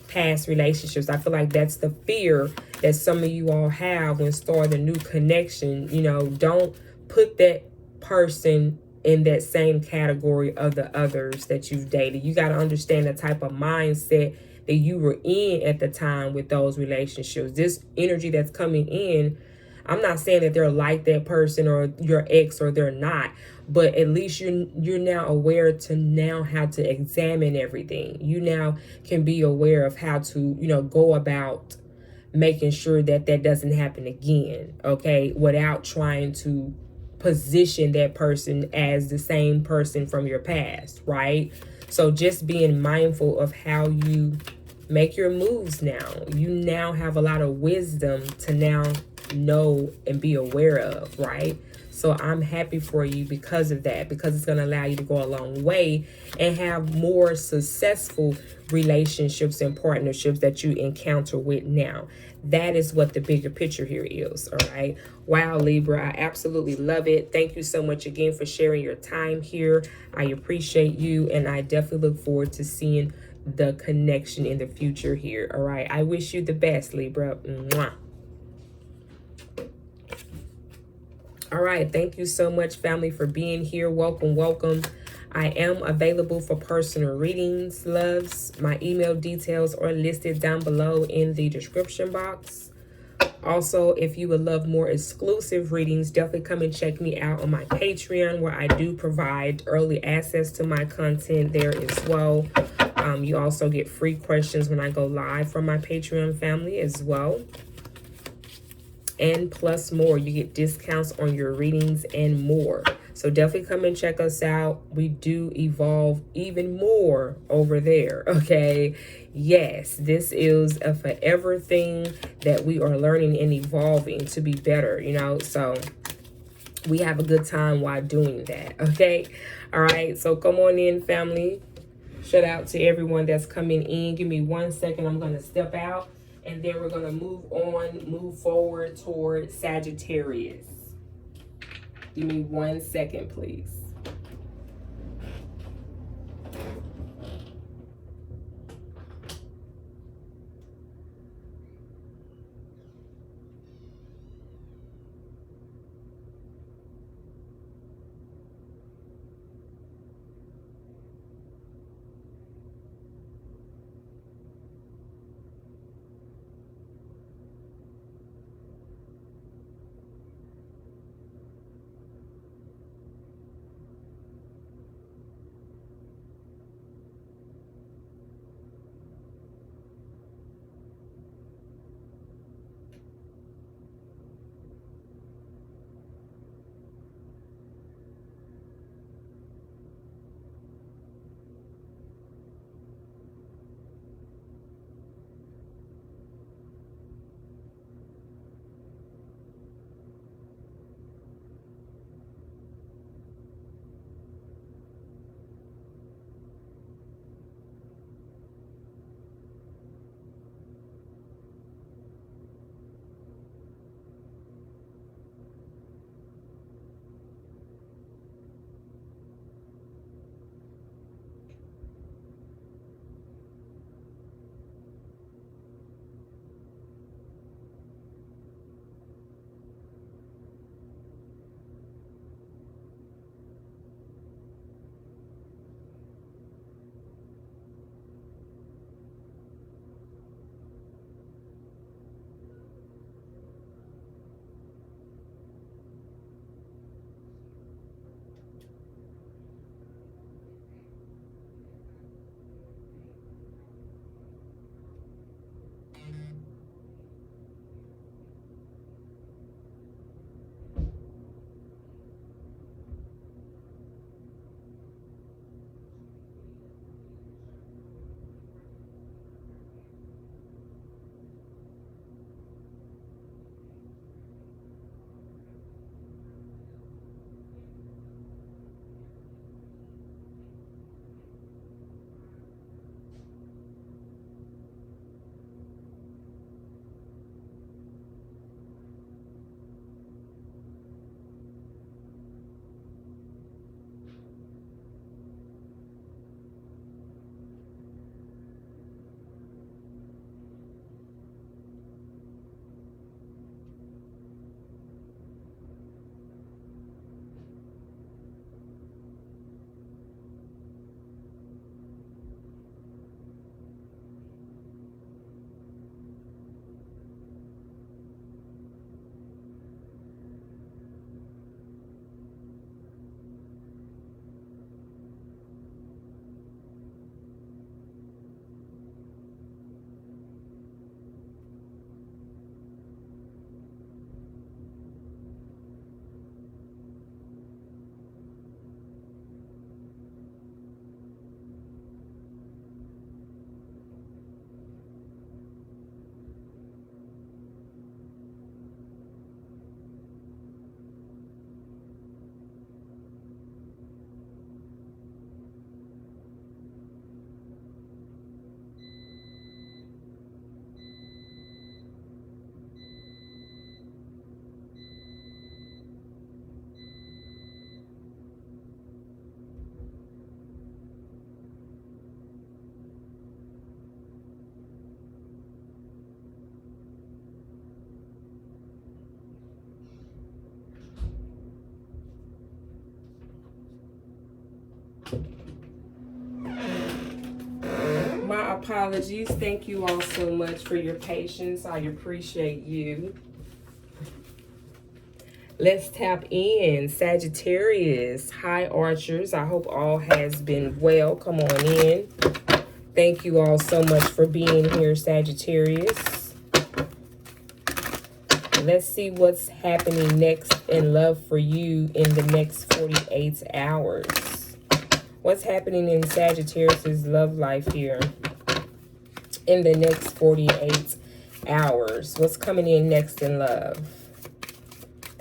past relationships. I feel like that's the fear that some of you all have when starting a new connection. You know, don't put that person in that same category of the others that you've dated. You got to understand the type of mindset that you were in at the time with those relationships. This energy that's coming in, I'm not saying that they're like that person or your ex, or they're not, but at least you're now aware to now how to examine everything. You now can be aware of how to, you know, go about making sure that that doesn't happen again, okay, without trying to position that person as the same person from your past, right? So just being mindful of how you make your moves now. You now have a lot of wisdom to now know and be aware of, right? So I'm happy for you because of that, because it's going to allow you to go a long way and have more successful relationships and partnerships that you encounter with now. That is what the bigger picture here is, all right? Wow, Libra, I absolutely love it. Thank you so much again for sharing your time here. I appreciate you, and I definitely look forward to seeing the connection in the future here, all right? I wish you the best, Libra. Mwah. All right, thank you so much, family, for being here. Welcome, welcome. I am available for personal readings, loves. My email details are listed down below in the description box. Also, if you would love more exclusive readings, definitely come and check me out on my Patreon, where I do provide early access to my content there as well. You also get free questions when I go live from my Patreon family as well. And plus more, you get discounts on your readings and more. So definitely come and check us out. We do evolve even more over there, okay? Yes, this is a forever thing that we are learning and evolving to be better, you know? So we have a good time while doing that, okay? All right, so come on in, family. Shout out to everyone that's coming in. Give me 1 second. I'm going to step out. And then we're going to move forward toward Sagittarius. Give me 1 second, please. My apologies. Thank you all so much for your patience. I appreciate you. Let's tap in. Sagittarius. Hi, Archers. I hope all has been well. Come on in. Thank you all so much for being here, Sagittarius. Let's see what's happening next in love for you in the next 48 hours. What's happening in Sagittarius' love life here in the next 48 hours? What's coming in next in love?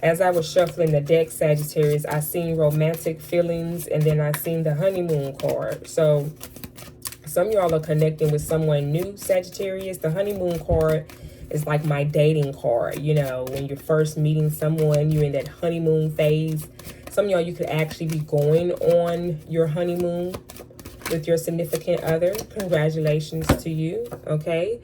As I was shuffling the deck, Sagittarius, I seen romantic feelings, and then I seen the honeymoon card. So some of y'all are connecting with someone new, Sagittarius. The honeymoon card is like my dating card. You know, when you're first meeting someone, you're in that honeymoon phase. Some of y'all, you could actually be going on your honeymoon with your significant other. Congratulations to you, okay?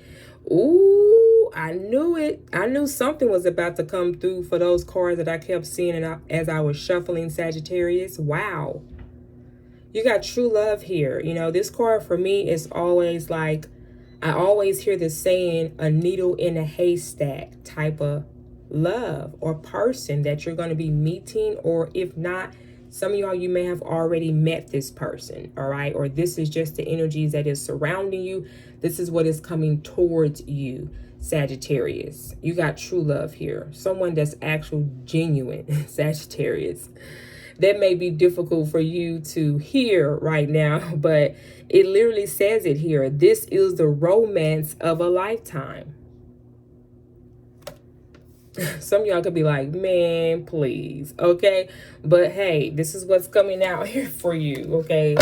Ooh, I knew it. I knew something was about to come through for those cards that I kept seeing as I was shuffling, Sagittarius. Wow. You got true love here. You know, this card for me is always like, I always hear this saying, a needle in a haystack type of love or person that you're going to be meeting. Or if not, some of y'all, you may have already met this person, all right? Or this is just the energies that is surrounding you. This is what is coming towards you, Sagittarius. You got true love here. Someone that's actual genuine, Sagittarius. That may be difficult for you to hear right now, but it literally says it here. This is the romance of a lifetime. Some of y'all could be like, man, please, okay? But hey, this is what's coming out here for you, okay?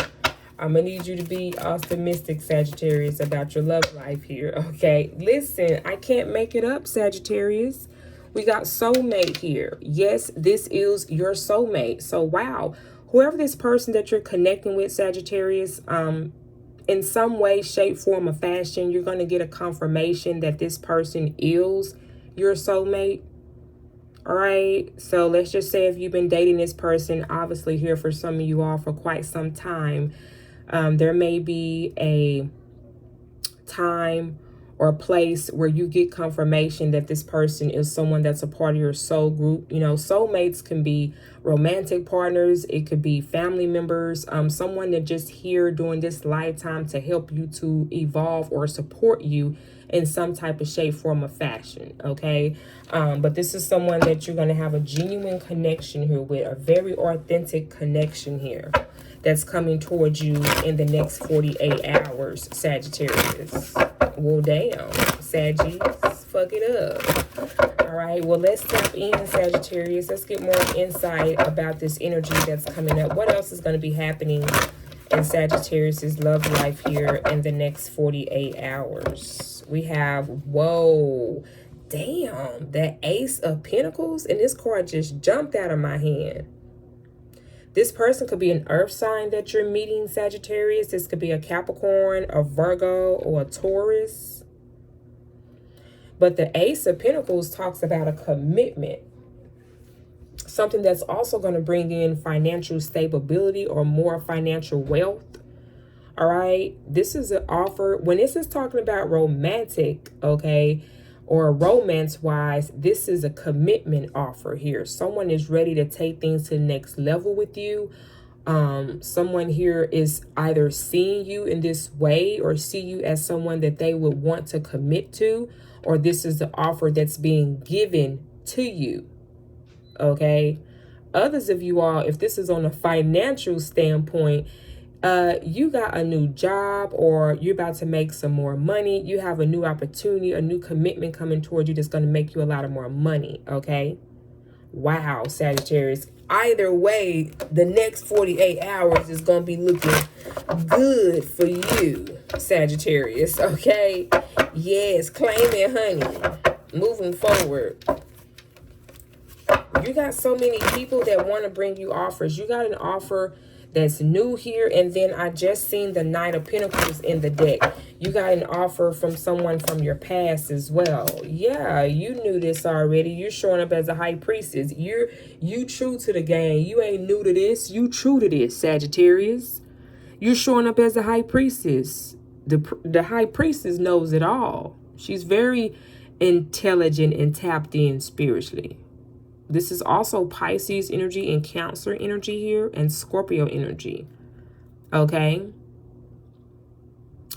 I'm gonna need you to be optimistic, Sagittarius, about your love life here, okay? Listen, I can't make it up, Sagittarius. We got soulmate here. Yes, this is your soulmate. So, wow, whoever this person that you're connecting with, Sagittarius, in some way, shape, form, or fashion, you're going to get a confirmation that this person is your soulmate. All right. So let's just say if you've been dating this person, obviously here for some of you all for quite some time, there may be a time or a place where you get confirmation that this person is someone that's a part of your soul group. You know, soulmates can be romantic partners. It could be family members, someone that just here during this lifetime to help you to evolve or support you in some type of shape, form, or fashion, okay? But this is someone that you're going to have a genuine connection here with, a very authentic connection here that's coming towards you in the next 48 hours, Sagittarius. Well, damn, Saggies, fuck it up. All right, well, let's tap in, Sagittarius. Let's get more insight about this energy that's coming up. What else is going to be happening in Sagittarius's love life here in the next 48 hours? We have, whoa, damn, the Ace of Pentacles, and this card just jumped out of my hand. This person could be an earth sign that you're meeting, Sagittarius. This could be a Capricorn, a Virgo, or a Taurus. But the Ace of Pentacles talks about a commitment. Something that's also going to bring in financial stability or more financial wealth. All right. This is an offer. When this is talking about romantic, okay, or romance-wise, this is a commitment offer here. Someone is ready to take things to the next level with you. Someone here is either seeing you in this way or see you as someone that they would want to commit to, or this is the offer that's being given to you, okay? Others of you all, if this is on a financial standpoint, you got a new job or you're about to make some more money. You have a new opportunity, a new commitment coming towards you that's going to make you a lot of more money, okay? Wow, Sagittarius. Either way, the next 48 hours is going to be looking good for you, Sagittarius, okay? Yes, claim it, honey. Moving forward. You got so many people that want to bring you offers. You got an offer that's new here, and then I just seen the Knight of Pentacles in the deck. You got an offer from someone from your past as well. Yeah, you knew this already. You're showing up as a high priestess. You true to the game. You ain't new to this. You true to this, Sagittarius. You're showing up as a high priestess. The high priestess knows it all. She's very intelligent and tapped in spiritually. This is also Pisces energy and Cancer energy here and Scorpio energy. Okay?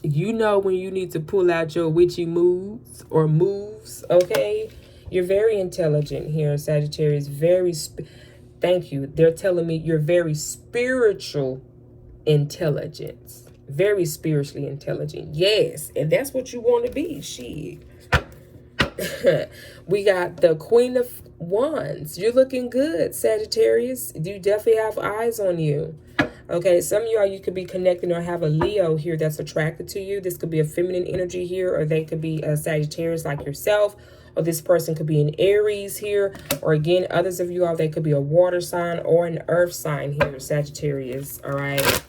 You know when you need to pull out your witchy moves or moves, okay? You're very intelligent here, Sagittarius. Thank you. They're telling me you're very spiritual intelligence. Very spiritually intelligent. Yes, and that's what you want to be. Shit. We got the Queen of Wands. You're looking good, Sagittarius. You definitely have eyes on you. Okay, some of y'all, you could be connecting or have a Leo here that's attracted to you. This could be a feminine energy here, or they could be a Sagittarius like yourself, or this person could be an Aries here, or again, others of you all, they could be a water sign or an earth sign here, Sagittarius. All right,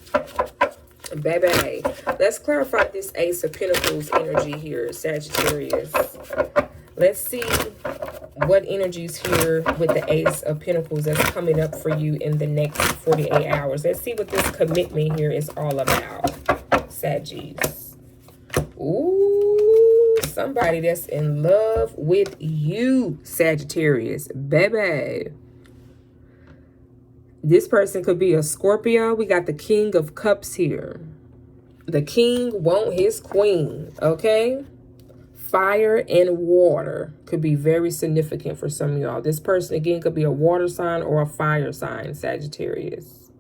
baby, let's clarify this Ace of Pentacles energy here, Sagittarius. Let's see what energies here with the Ace of Pentacles that's coming up for you in the next 48 hours. Let's see what this commitment here is all about, Saggies. Ooh, somebody that's in love with you, Sagittarius, baby. This person could be a Scorpio. We got the King of Cups here. The king want his queen, okay? Fire and water could be very significant for some of y'all. This person, again, could be a water sign or a fire sign, Sagittarius.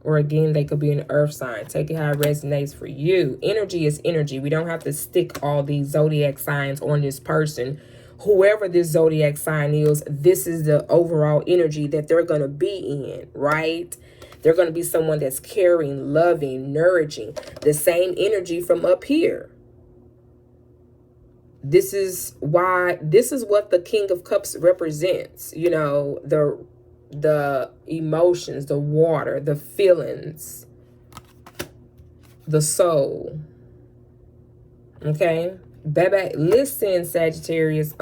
Or again, they could be an earth sign. Take it how it resonates for you. Energy is energy. We don't have to stick all these zodiac signs on this person. Whoever this zodiac sign is, this is the overall energy that they're going to be in, right? They're going to be someone that's caring, loving, nourishing. The same energy from up here. This is what the King of Cups represents. You know, the emotions, the water, the feelings, the soul. Okay? Baby, listen, Sagittarius.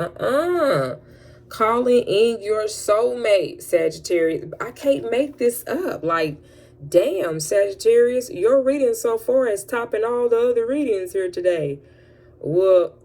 Calling in your soulmate, Sagittarius. I can't make this up. Like, damn, Sagittarius, your reading so far is topping all the other readings here today. Well,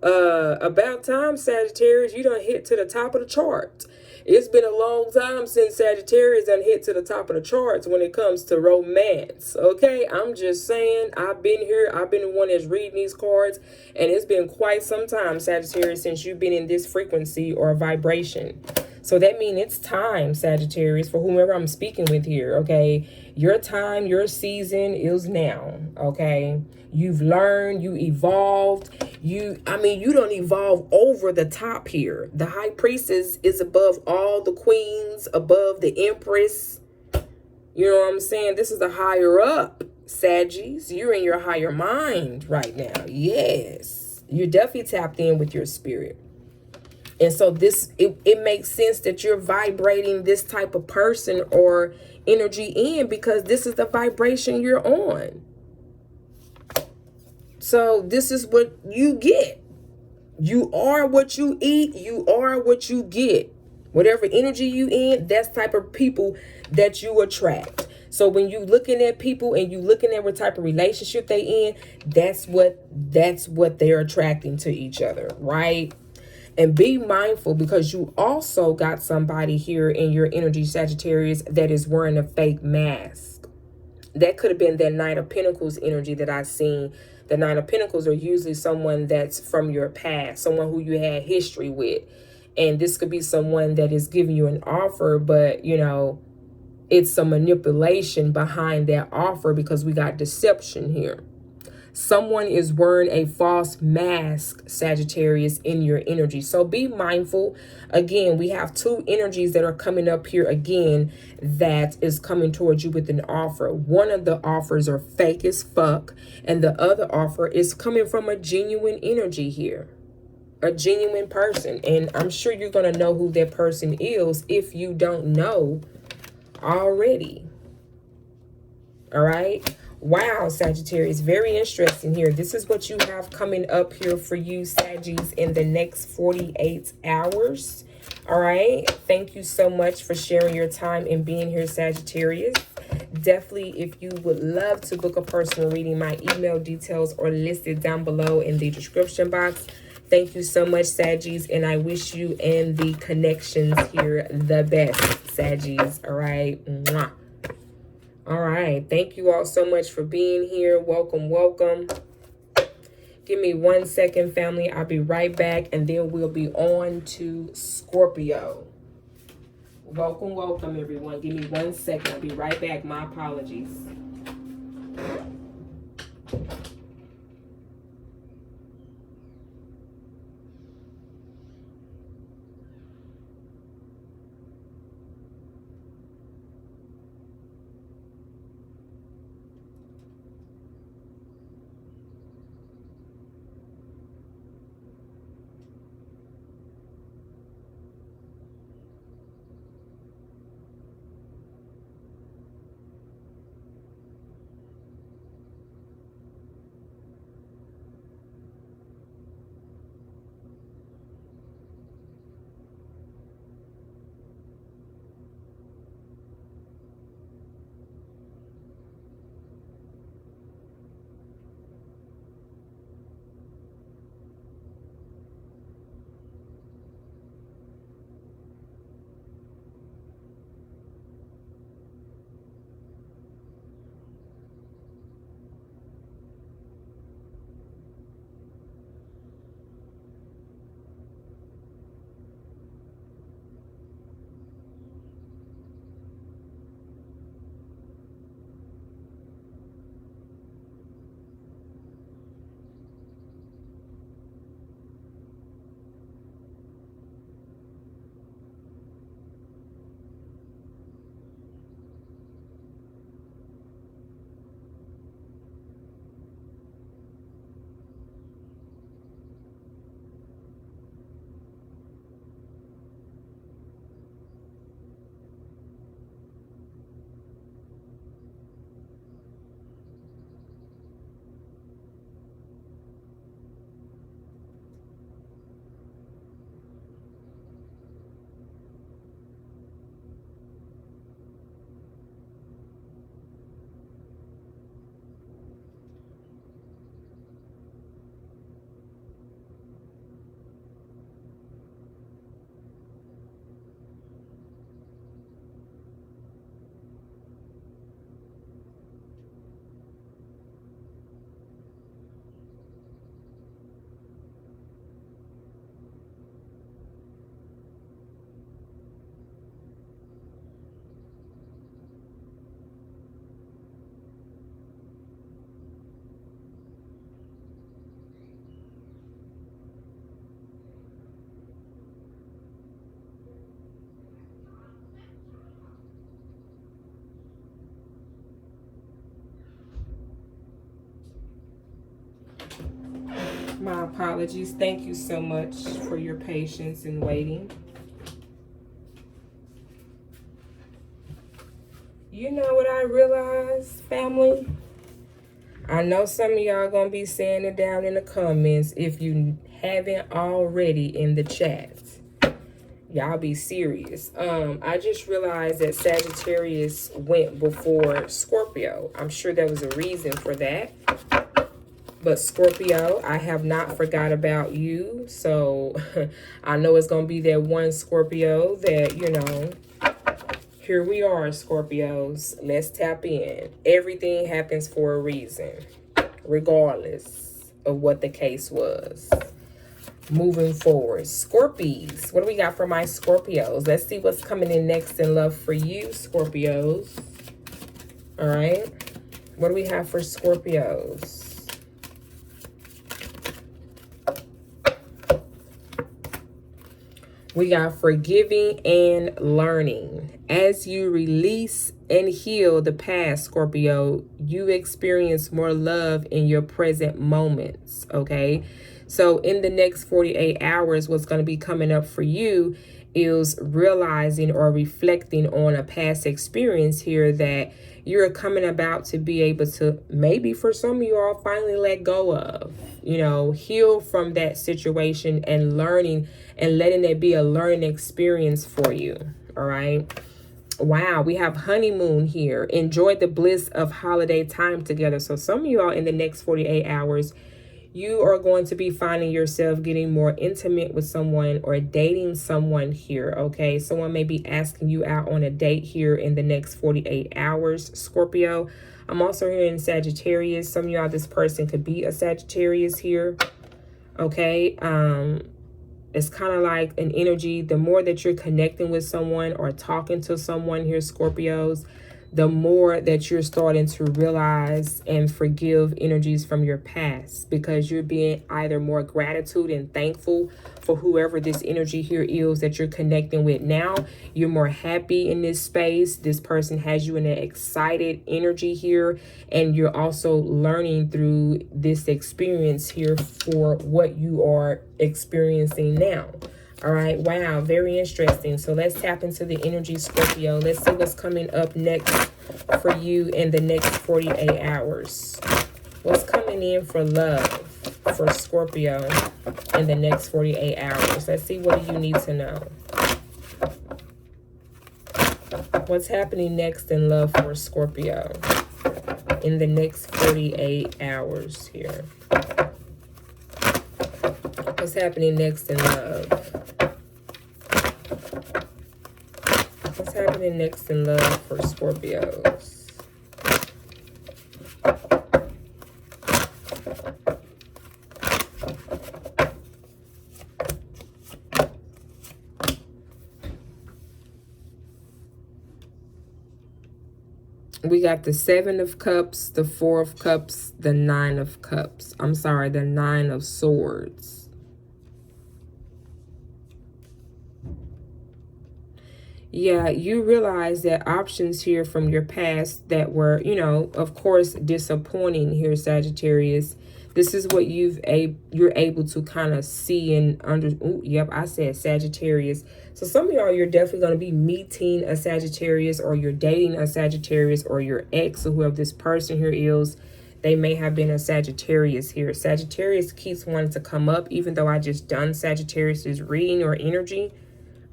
about time, Sagittarius, you done hit to the top of the charts. It's been a long time since Sagittarius done hit to the top of the charts when it comes to romance, okay? I'm just saying, I've been here. I've been the one that's reading these cards, and it's been quite some time, Sagittarius, since you've been in this frequency or vibration. So that means it's time, Sagittarius, for whomever I'm speaking with here, okay? Your time, your season is now, okay? You've learned, you evolved. You don't evolve over the top here. The high priestess is above all the queens, above the empress. You know what I'm saying? This is a higher up, Saggies. You're in your higher mind right now. Yes. You're definitely tapped in with your spirit. And so it makes sense that you're vibrating this type of person or energy in, because this is the vibration you're on. So this is what you get. You are what you eat. You are what you get. Whatever energy you in, that's type of people that you attract. So when you looking at people and you looking at what type of relationship they in, that's what they're attracting to each other, right? And be mindful, because you also got somebody here in your energy, Sagittarius, that is wearing a fake mask. That could have been that Knight of Pentacles energy that I've seen. The Knight of Pentacles are usually someone that's from your past, someone who you had history with. And this could be someone that is giving you an offer, but, you know, it's some manipulation behind that offer, because we got deception here. Someone is wearing a false mask, Sagittarius, in your energy. So be mindful. Again, we have two energies that are coming up here again that is coming towards you with an offer. One of the offers are fake as fuck, and the other offer is coming from a genuine energy here. A genuine person. And I'm sure you're going to know who that person is if you don't know already. All right? Wow, Sagittarius, very interesting here. This is what you have coming up here for you, Saggies, in the next 48 hours. All right. Thank you so much for sharing your time and being here, Sagittarius. Definitely, if you would love to book a personal reading, my email details are listed down below in the description box. Thank you so much, Saggies, and I wish you and the connections here the best, Saggies. All right. Mwah. All right. Thank you all so much for being here. Welcome, welcome. Give me 1 second, family. I'll be right back, and then we'll be on to Scorpio. Welcome, welcome, everyone. Give me 1 second. I'll be right back. My apologies. My apologies. Thank you so much for your patience and waiting. You know what I realized, family? I know some of y'all gonna be saying it down in the comments if you haven't already in the chat. Y'all be serious. I just realized that Sagittarius went before Scorpio. I'm sure there was a reason for that. But Scorpio, I have not forgot about you. So I know it's going to be that one Scorpio that, you know, here we are, Scorpios. Let's tap in. Everything happens for a reason, regardless of what the case was. Moving forward, Scorpies. What do we got for my Scorpios? Let's see what's coming in next in love for you, Scorpios. All right. What do we have for Scorpios? We got forgiving and learning. As you release and heal the past, Scorpio, you experience more love in your present moments, okay? So in the next 48 hours, what's going to be coming up for you is realizing or reflecting on a past experience here that you're coming about to be able to, maybe for some of you all, finally let go of, you know, heal from that situation and learning and letting it be a learning experience for you. All right. Wow, we have honeymoon here. Enjoy the bliss of holiday time together. So some of y'all in the next 48 hours, you are going to be finding yourself getting more intimate with someone or dating someone here, okay? Someone may be asking you out on a date here in the next 48 hours, Scorpio. I'm also hearing Sagittarius. Some of y'all, this person could be a Sagittarius here, okay? It's kind of like an energy. The more that you're connecting with someone or talking to someone here, Scorpios, the more that you're starting to realize and forgive energies from your past, because you're being either more gratitude and thankful for whoever this energy here is that you're connecting with now. You're more happy in this space. This person has you in an excited energy here, and you're also learning through this experience here for what you are experiencing now. All right, wow, very interesting. So let's tap into the energy, Scorpio. Let's see what's coming up next for you in the next 48 hours. What's coming in for love for Scorpio in the next 48 hours? Let's see, what do you need to know? What's happening next in love for Scorpio in the next 48 hours here? What's happening next in love? What's happening next in love for Scorpios? We got the 7 of Cups, the 4 of Cups, the 9 of Cups. I'm sorry, the 9 of Swords. Yeah, you realize that options here from your past that were, you know, of course, disappointing here, Sagittarius. This is what you're able to kind of see and yep, I said Sagittarius. So some of y'all, you're definitely going to be meeting a Sagittarius, or you're dating a Sagittarius, or your ex, or whoever this person here is. They may have been a Sagittarius here. Sagittarius keeps wanting to come up, even though I just done Sagittarius's reading or energy.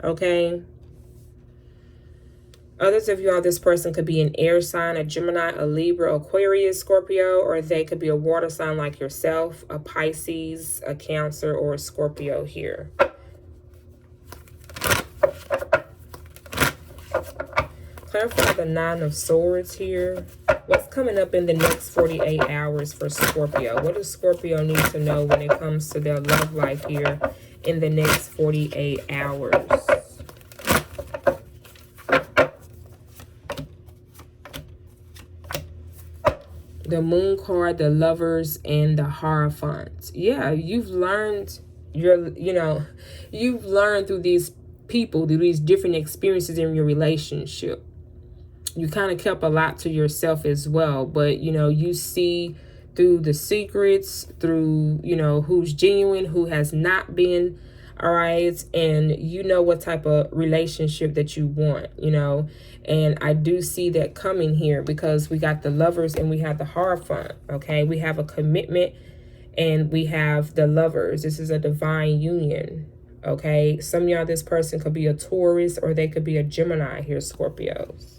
Okay. Others of y'all, this person could be an air sign, a Gemini, a Libra, Aquarius, Scorpio, or they could be a water sign like yourself, a Pisces, a Cancer, or a Scorpio here. Clarify the 9 of Swords here. What's coming up in the next 48 hours for Scorpio? What does Scorpio need to know when it comes to their love life here in the next 48 hours? The Moon card, the Lovers, and the Hierophant. Yeah, you've learned you've learned through these people, through these different experiences in your relationship. You kind of kept a lot to yourself as well, but, you know, you see through the secrets, through, you know, who's genuine, who has not been, all right? And you know what type of relationship that you want, you know? And I do see that coming here, because we got the Lovers and we have the Hierophant, okay? We have a commitment and we have the Lovers. This is a divine union, okay? Some of y'all, this person could be a Taurus, or they could be a Gemini here, Scorpios.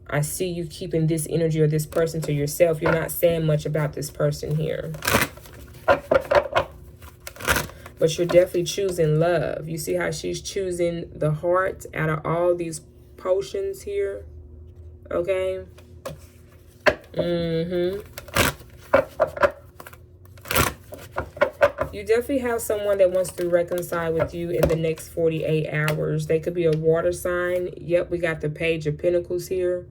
I see you keeping this energy or this person to yourself. You're not saying much about this person here. But you're definitely choosing love. You see how she's choosing the heart out of all these potions here? Okay? You definitely have someone that wants to reconcile with you in the next 48 hours. They could be a water sign. Yep, we got the Page of Pentacles here.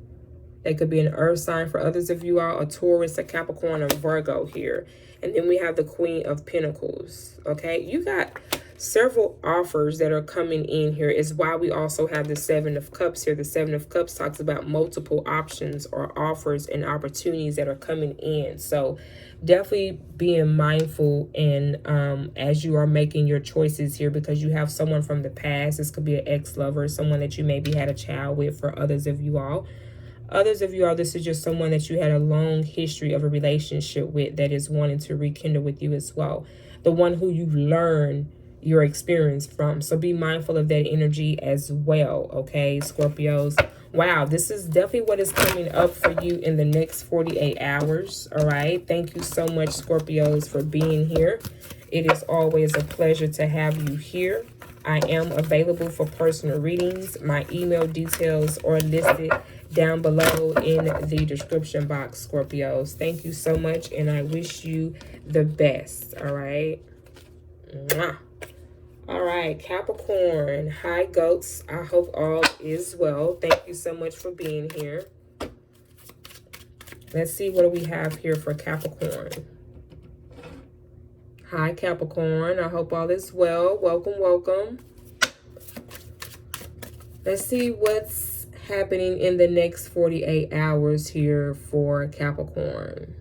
They could be an earth sign for others of you all, a Taurus, a Capricorn, a Virgo here. And then we have the Queen of Pentacles, okay? You got several offers that are coming in here. Is why we also have the 7 of Cups here. The 7 of Cups talks about multiple options or offers and opportunities that are coming in. So definitely being mindful and as you are making your choices here, because you have someone from the past. This could be an ex-lover, someone that you maybe had a child with for others of you all. Others of you all, this is just someone that you had a long history of a relationship with that is wanting to rekindle with you as well. The one who you learn your experience from. So be mindful of that energy as well, okay, Scorpios? Wow, this is definitely what is coming up for you in the next 48 hours, all right? Thank you so much, Scorpios, for being here. It is always a pleasure to have you here. I am available for personal readings. My email details are listed down below in the description box, Scorpios. Thank you so much, and I wish you the best, all right? Mwah. All right, Capricorn. Hi, goats. I hope all is well. Thank you so much for being here. Let's see what do we have here for Capricorn. Hi, Capricorn. I hope all is well. Welcome, welcome. Let's see what's happening in the next 48 hours here for Capricorn.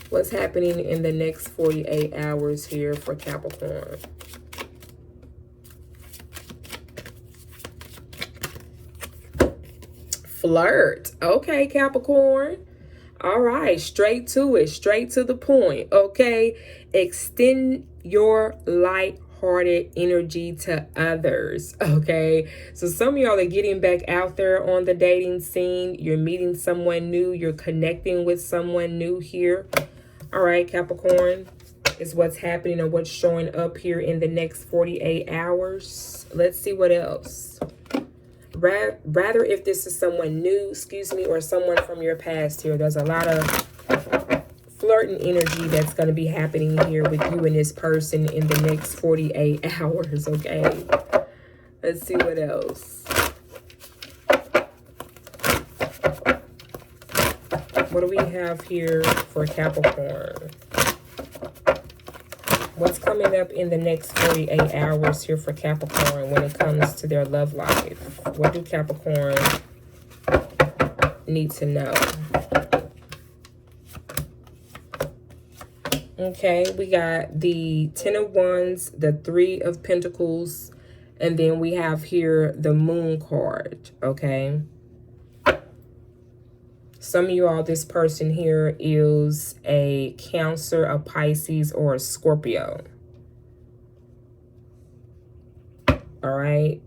What's happening in the next 48 hours here for Capricorn? Flirt. Okay, Capricorn. All right, straight to it, straight to the point, okay? Extend your light-hearted energy to others, okay? So some of y'all are getting back out there on the dating scene. You're meeting someone new. You're connecting with someone new here. All right, Capricorn, is what's happening or what's showing up here in the next 48 hours. Let's see what else. Rather, if this is someone new, excuse me, or someone from your past here, there's a lot of flirting energy that's going to be happening here with you and this person in the next 48 hours, okay? Let's see what else. What do we have here for Capricorn? What's coming up in the next 48 hours here for Capricorn when it comes to their love life? What do Capricorn need to know? Okay, we got the 10 of Wands, the 3 of Pentacles, and then we have here the Moon card, okay? Some of you all, this person here is a Cancer, a Pisces, or a Scorpio. All right.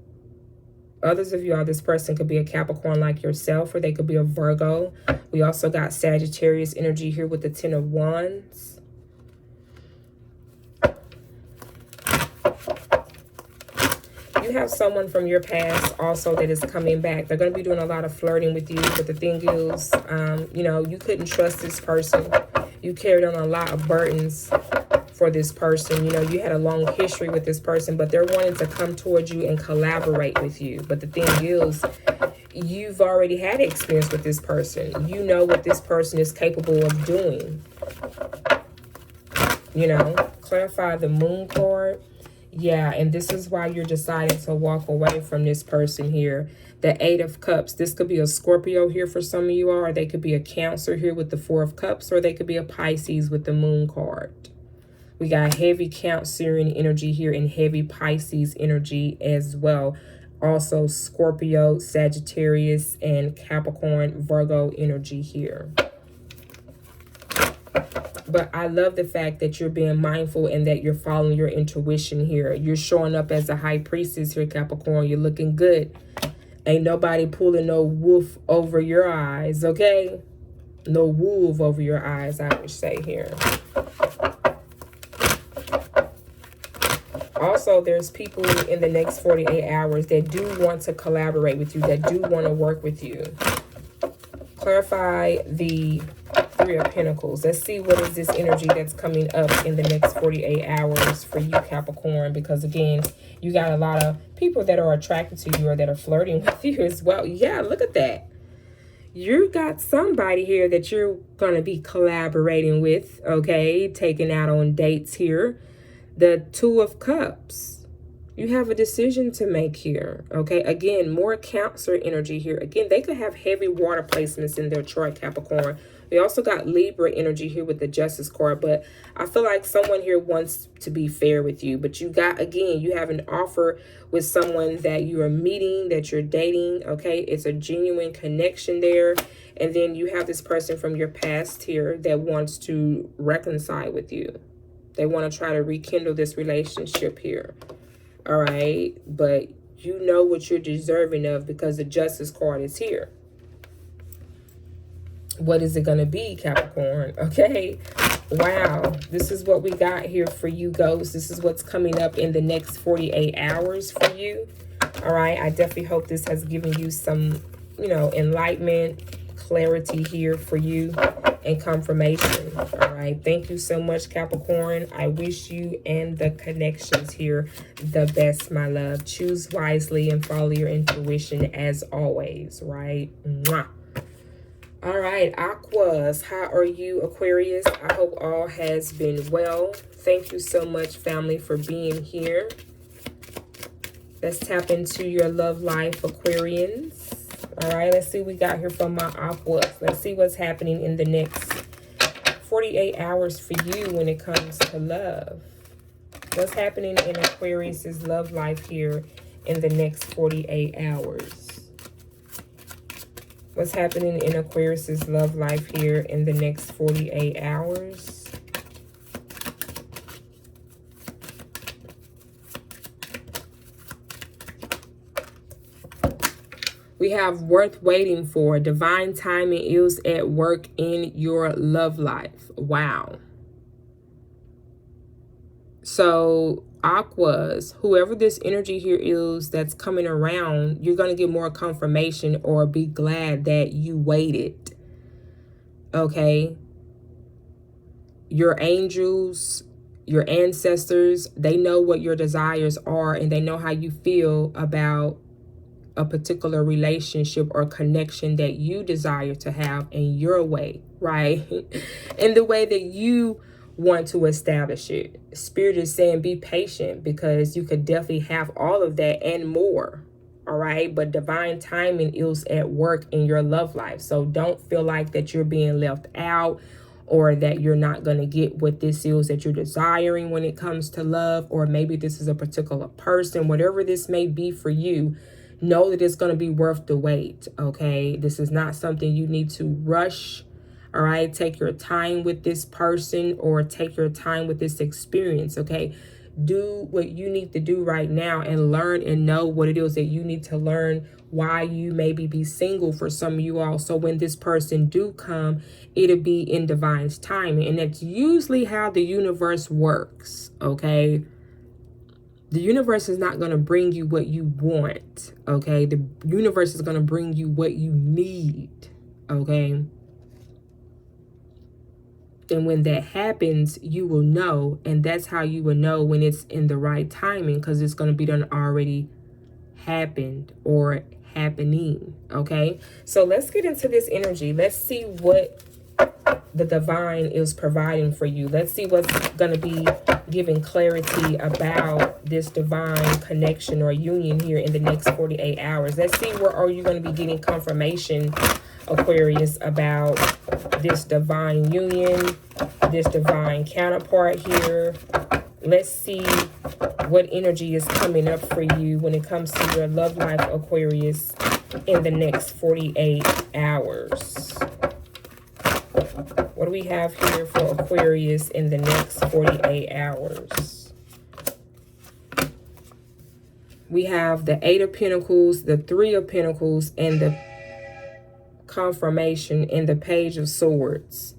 Others of you all, this person could be a Capricorn like yourself, or they could be a Virgo. We also got Sagittarius energy here with the 10 of Wands. You have someone from your past also that is coming back. They're going to be doing a lot of flirting with you, but the thing is, you know, you couldn't trust this person. You carried on a lot of burdens for this person. You know, you had a long history with this person, but they're wanting to come towards you and collaborate with you. But the thing is, you've already had experience with this person. You know what this person is capable of doing. You know, clarify the Moon card. Yeah, and this is why you're deciding to walk away from this person here. The 8 of Cups. This could be a Scorpio here for some of you all, or they could be a Cancer here with the 4 of Cups, or they could be a Pisces with the Moon card. We got heavy Cancerian energy here and heavy Pisces energy as well. Also Scorpio, Sagittarius, and Capricorn, Virgo energy here. But I love the fact that you're being mindful and that you're following your intuition here. You're showing up as a high priestess here, Capricorn. You're looking good. Ain't nobody pulling no wolf over your eyes, okay? No wolf over your eyes, I would say here. Also, there's people in the next 48 hours that do want to collaborate with you, that do want to work with you. Clarify the 3 of Pentacles. Let's see what is this energy that's coming up in the next 48 hours for you, Capricorn. Because, again, you got a lot of people that are attracted to you or that are flirting with you as well. Yeah, look at that. You got somebody here that you're going to be collaborating with, okay? Taking out on dates here. The 2 of Cups. You have a decision to make here, okay? Again, more Cancer energy here. Again, they could have heavy water placements in their chart, Capricorn. We also got Libra energy here with the Justice card, but I feel like someone here wants to be fair with you. But you got, again, you have an offer with someone that you are meeting, that you're dating, okay? It's a genuine connection there. And then you have this person from your past here that wants to reconcile with you. They want to try to rekindle this relationship here. All right. But you know what you're deserving of because the Justice card is here. What is it going to be, Capricorn? Okay. Wow. This is what we got here for you, ghosts. This is what's coming up in the next 48 hours for you. All right. I definitely hope this has given you some, you know, enlightenment, clarity here for you, and confirmation. All right. Thank you so much, Capricorn. I wish you and the connections here the best, my love. Choose wisely and follow your intuition as always, right? Mwah. All right, Aquas, how are you, Aquarius? I hope all has been well. Thank you so much, family, for being here. Let's tap into your love life, Aquarians. All right, let's see what we got here from my Aquas. Let's see what's happening in the next 48 hours for you when it comes to love. What's happening in Aquarius's love life here in the next 48 hours? What's happening in Aquarius's love life here in the next 48 hours? We have worth waiting for. Divine timing is at work in your love life. Wow. So Aquas, whoever this energy here is that's coming around, you're going to get more confirmation or be glad that you waited. Okay. Your angels, your ancestors, they know what your desires are and they know how you feel about a particular relationship or connection that you desire to have in your way, right? In the way that you want to establish it. Spirit is saying be patient because you could definitely have all of that and more. All right. But divine timing is at work in your love life. So don't feel like that you're being left out or that you're not going to get what this is that you're desiring when it comes to love. Or maybe this is a particular person, whatever this may be for you. Know that it's going to be worth the wait. Okay. This is not something you need to rush. All right, take your time with this person or take your time with this experience, okay? Do what you need to do right now and learn and know what it is that you need to learn, why you maybe be single for some of you all. So when this person do come, it'll be in divine's timing. And that's usually how the universe works, okay? The universe is not going to bring you what you want, okay? The universe is going to bring you what you need, okay? And when that happens, you will know. And that's how you will know when it's in the right timing, because it's going to be done already happened or happening. Okay. So let's get into this energy. Let's see what the divine is providing for you. Let's see what's going to be giving clarity about this divine connection or union here in the next 48 hours. Let's see where are you going to be getting confirmation, Aquarius, about this divine union, this divine counterpart here. Let's see what energy is coming up for you when it comes to your love life, Aquarius, in the next 48 hours. What do we have here for Aquarius in the next 48 hours? We have the Eight of Pentacles, the Three of Pentacles, and the confirmation in the Page of Swords.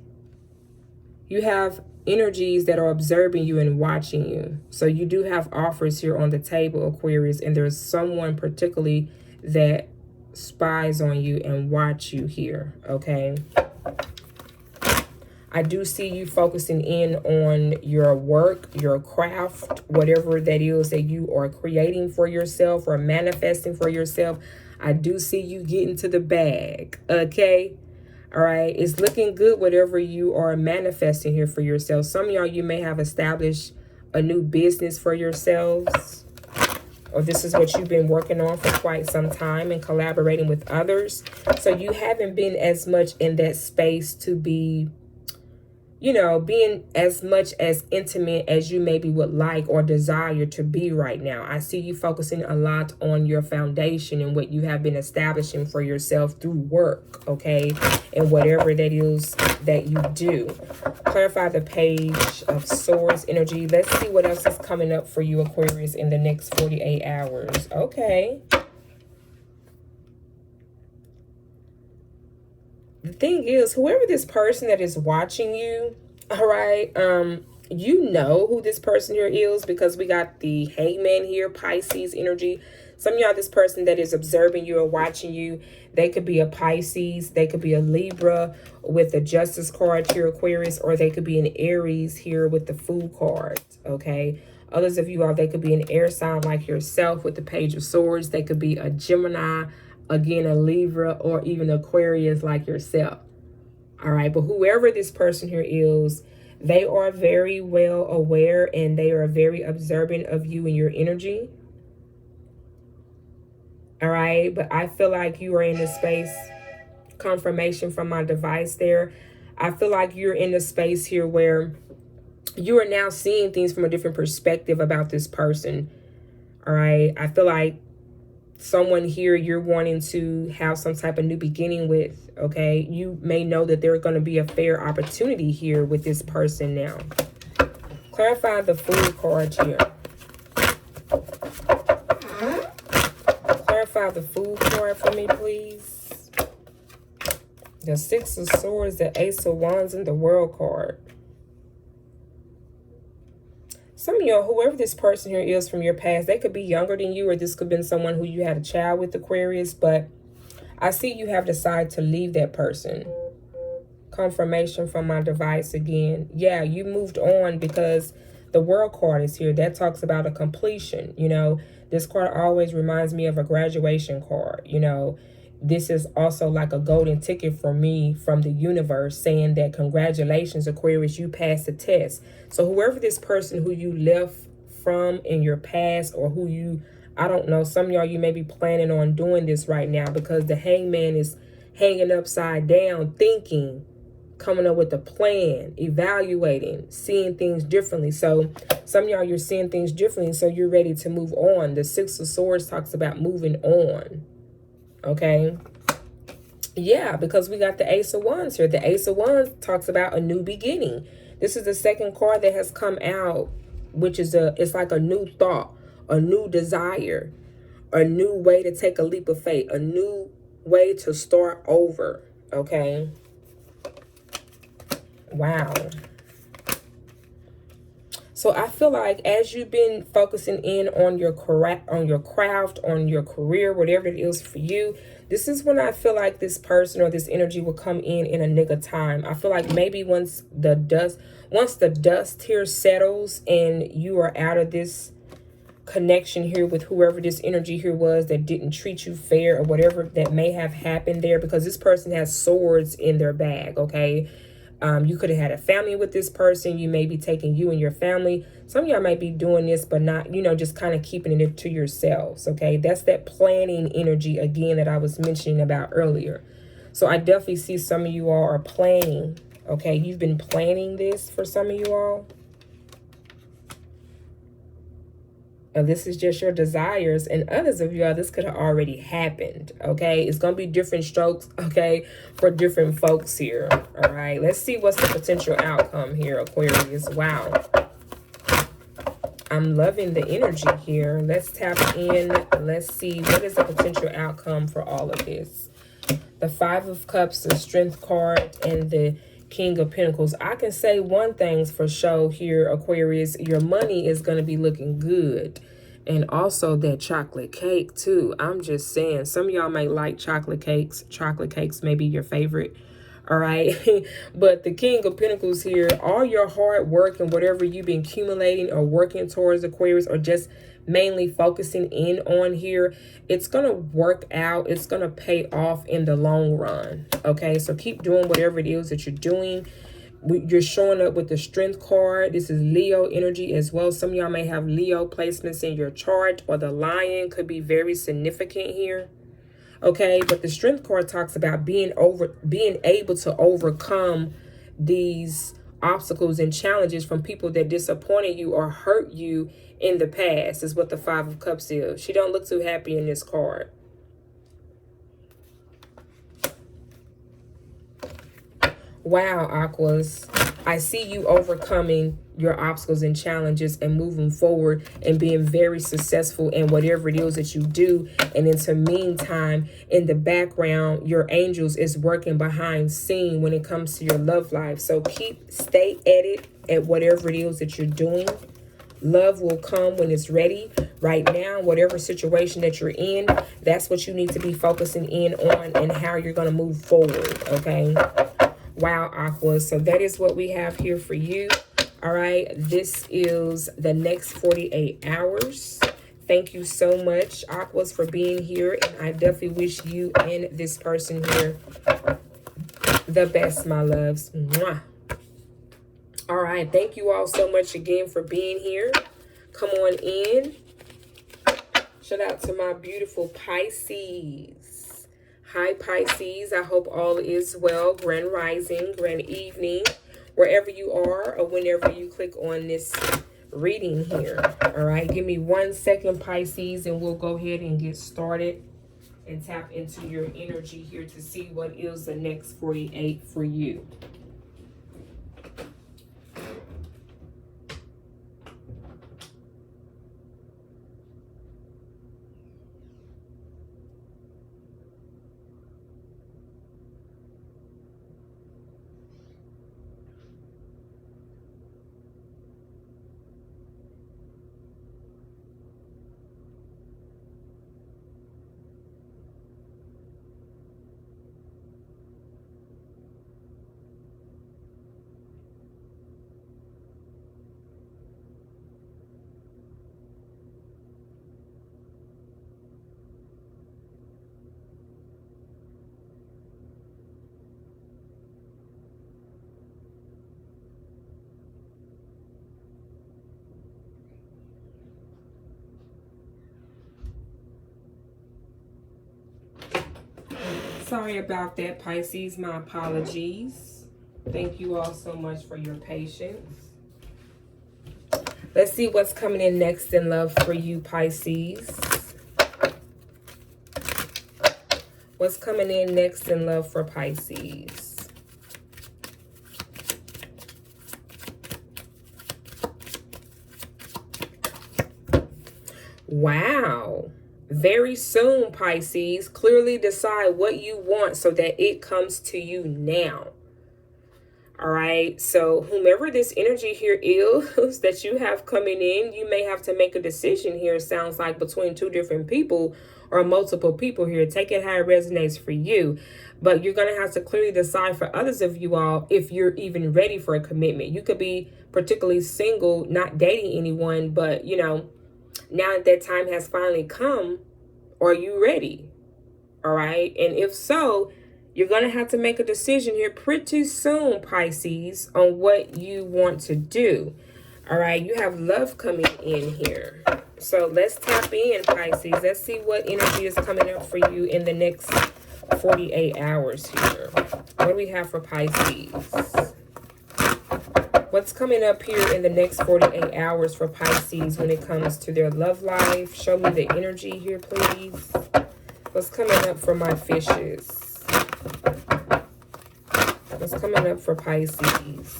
You have energies that are observing you and watching you. So you do have offers here on the table, Aquarius, and there's someone particularly that spies on you and watch you here, okay? I do see you focusing in on your work, your craft, whatever that is that you are creating for yourself or manifesting for yourself. I do see you getting to the bag, okay? All right, it's looking good, whatever you are manifesting here for yourself. Some of y'all, you may have established a new business for yourselves, or this is what you've been working on for quite some time and collaborating with others. So you haven't been as much in that space to be you know, being as much as intimate as you maybe would like or desire to be right now. I see you focusing a lot on your foundation and what you have been establishing for yourself through work, okay? And whatever that is that you do. Clarify the Page of Swords energy. Let's see what else is coming up for you, Aquarius, in the next 48 hours. Okay. The thing is, whoever this person that is watching you, all right, you know who this person here is, because we got the Hangman here, Pisces energy. Some of y'all, this person that is observing you or watching you, they could be a Pisces, they could be a Libra with the Justice card here, Aquarius, or they could be an Aries here with the Fool card, okay? Others of you all, they could be an air sign like yourself with the Page of Swords. They could be a Gemini, again, a Libra, or even Aquarius like yourself. All right, but whoever this person here is, they are very well aware and they are very observant of you and your energy. All right, but I feel like you are in a space, confirmation from my device there. I feel like you're in a space here where you are now seeing things from a different perspective about this person. All right, I feel like someone here you're wanting to have some type of new beginning with, okay? You may know that there's going to be a fair opportunity here with this person now. Clarify the Fool card here. Clarify the Fool card for me, please. The Six of Swords, the Ace of Wands, and the World card. Some of y'all, whoever this person here is from your past, they could be younger than you, or this could have been someone who you had a child with, Aquarius, but I see you have decided to leave that person. Confirmation from my device again. Yeah, you moved on because the World card is here. That talks about a completion. You know, this card always reminds me of a graduation card. You know, this is also like a golden ticket for me from the universe saying that congratulations, Aquarius, you passed the test. So whoever this person who you left from in your past, or who you, I don't know, some of y'all, you may be planning on doing this right now, because the Hangman is hanging upside down, thinking, coming up with a plan, evaluating, seeing things differently. So some of y'all, you're seeing things differently, so you're ready to move on. The Six of Swords talks about moving on. Okay. Yeah, because we got the Ace of Wands here. The Ace of Wands talks about a new beginning. This is the second card that has come out, which is it's like a new thought, a new desire, a new way to take a leap of faith, a new way to start over. Okay. Wow. So I feel like as you've been focusing in on your craft, on your career, whatever it is for you, this is when I feel like this person or this energy will come in a nick of time. I feel like maybe once the dust here settles and you are out of this connection here with whoever this energy here was that didn't treat you fair, or whatever that may have happened there, because this person has swords in their bag, okay? You could have had a family with this person. You may be taking you and your family. Some of y'all might be doing this, but not, you know, just kind of keeping it to yourselves, okay? That's that planning energy, again, that I was mentioning about earlier. So I definitely see some of you all are planning, okay? You've been planning this for some of you all. And this is just your desires, and others of y'all, this could have already happened, okay? It's going to be different strokes, okay, for different folks here, all right? Let's see what's the potential outcome here, Aquarius. Wow. I'm loving the energy here. Let's tap in. Let's see what is the potential outcome for all of this. The Five of Cups, the Strength card, and the King of Pentacles. I can say one thing's for sure here, Aquarius. Your money is going to be looking good. And also that chocolate cake too. I'm just saying, some of y'all might like chocolate cakes. Chocolate cakes may be your favorite. All right. But the King of Pentacles here, all your hard work and whatever you've been accumulating or working towards, Aquarius, or just mainly focusing in on here, it's going to work out. It's going to pay off in the long run. Okay, so keep doing whatever it is that you're doing. You're showing up with the Strength card. This is Leo energy as well. Some of y'all may have Leo placements in your chart, or the Lion could be very significant here. Okay, but the Strength card talks about being able to overcome these obstacles and challenges from people that disappointed you or hurt you in the past, is what the Five of Cups is. She don't look too happy in this card. Wow, Aquas. I see you overcoming your obstacles and challenges and moving forward and being very successful in whatever it is that you do. And in the meantime, in the background, your angels is working behind scene when it comes to your love life. So stay at it at whatever it is that you're doing. Love will come when it's ready. Right now, whatever situation that you're in, that's what you need to be focusing in on and how you're going to move forward, okay? Wow, Aquas. So that is what we have here for you. All right. This is the next 48 hours. Thank you so much, Aquas, for being here. And I definitely wish you and this person here the best, my loves. Mwah. All right. Thank you all so much again for being here. Come on in. Shout out to my beautiful Pisces. Hi, Pisces. I hope all is well. Grand rising, grand evening, wherever you are or whenever you click on this reading here. All right. Give me 1 second, Pisces, and we'll go ahead and get started and tap into your energy here to see what is the next 48 for you. Sorry about that, Pisces. My apologies. Thank you all so much for your patience. Let's see what's coming in next in love for you, Pisces. What's coming in next in love for Pisces? Wow. Very soon, Pisces. Clearly decide what you want so that it comes to you now. All right. So whomever this energy here is that you have coming in, you may have to make a decision here. It sounds like between two different people or multiple people here. Take it how it resonates for you. But you're going to have to clearly decide for others of you all if you're even ready for a commitment. You could be particularly single, not dating anyone, but, you know, now that time has finally come, are you ready? All right. And if so, you're going to have to make a decision here pretty soon, Pisces, on what you want to do. All right. You have love coming in here. So let's tap in, Pisces. Let's see what energy is coming up for you in the next 48 hours here. What do we have for Pisces? What's coming up here in the next 48 hours for Pisces when it comes to their love life? Show me the energy here, please. What's coming up for my fishes? What's coming up for Pisces?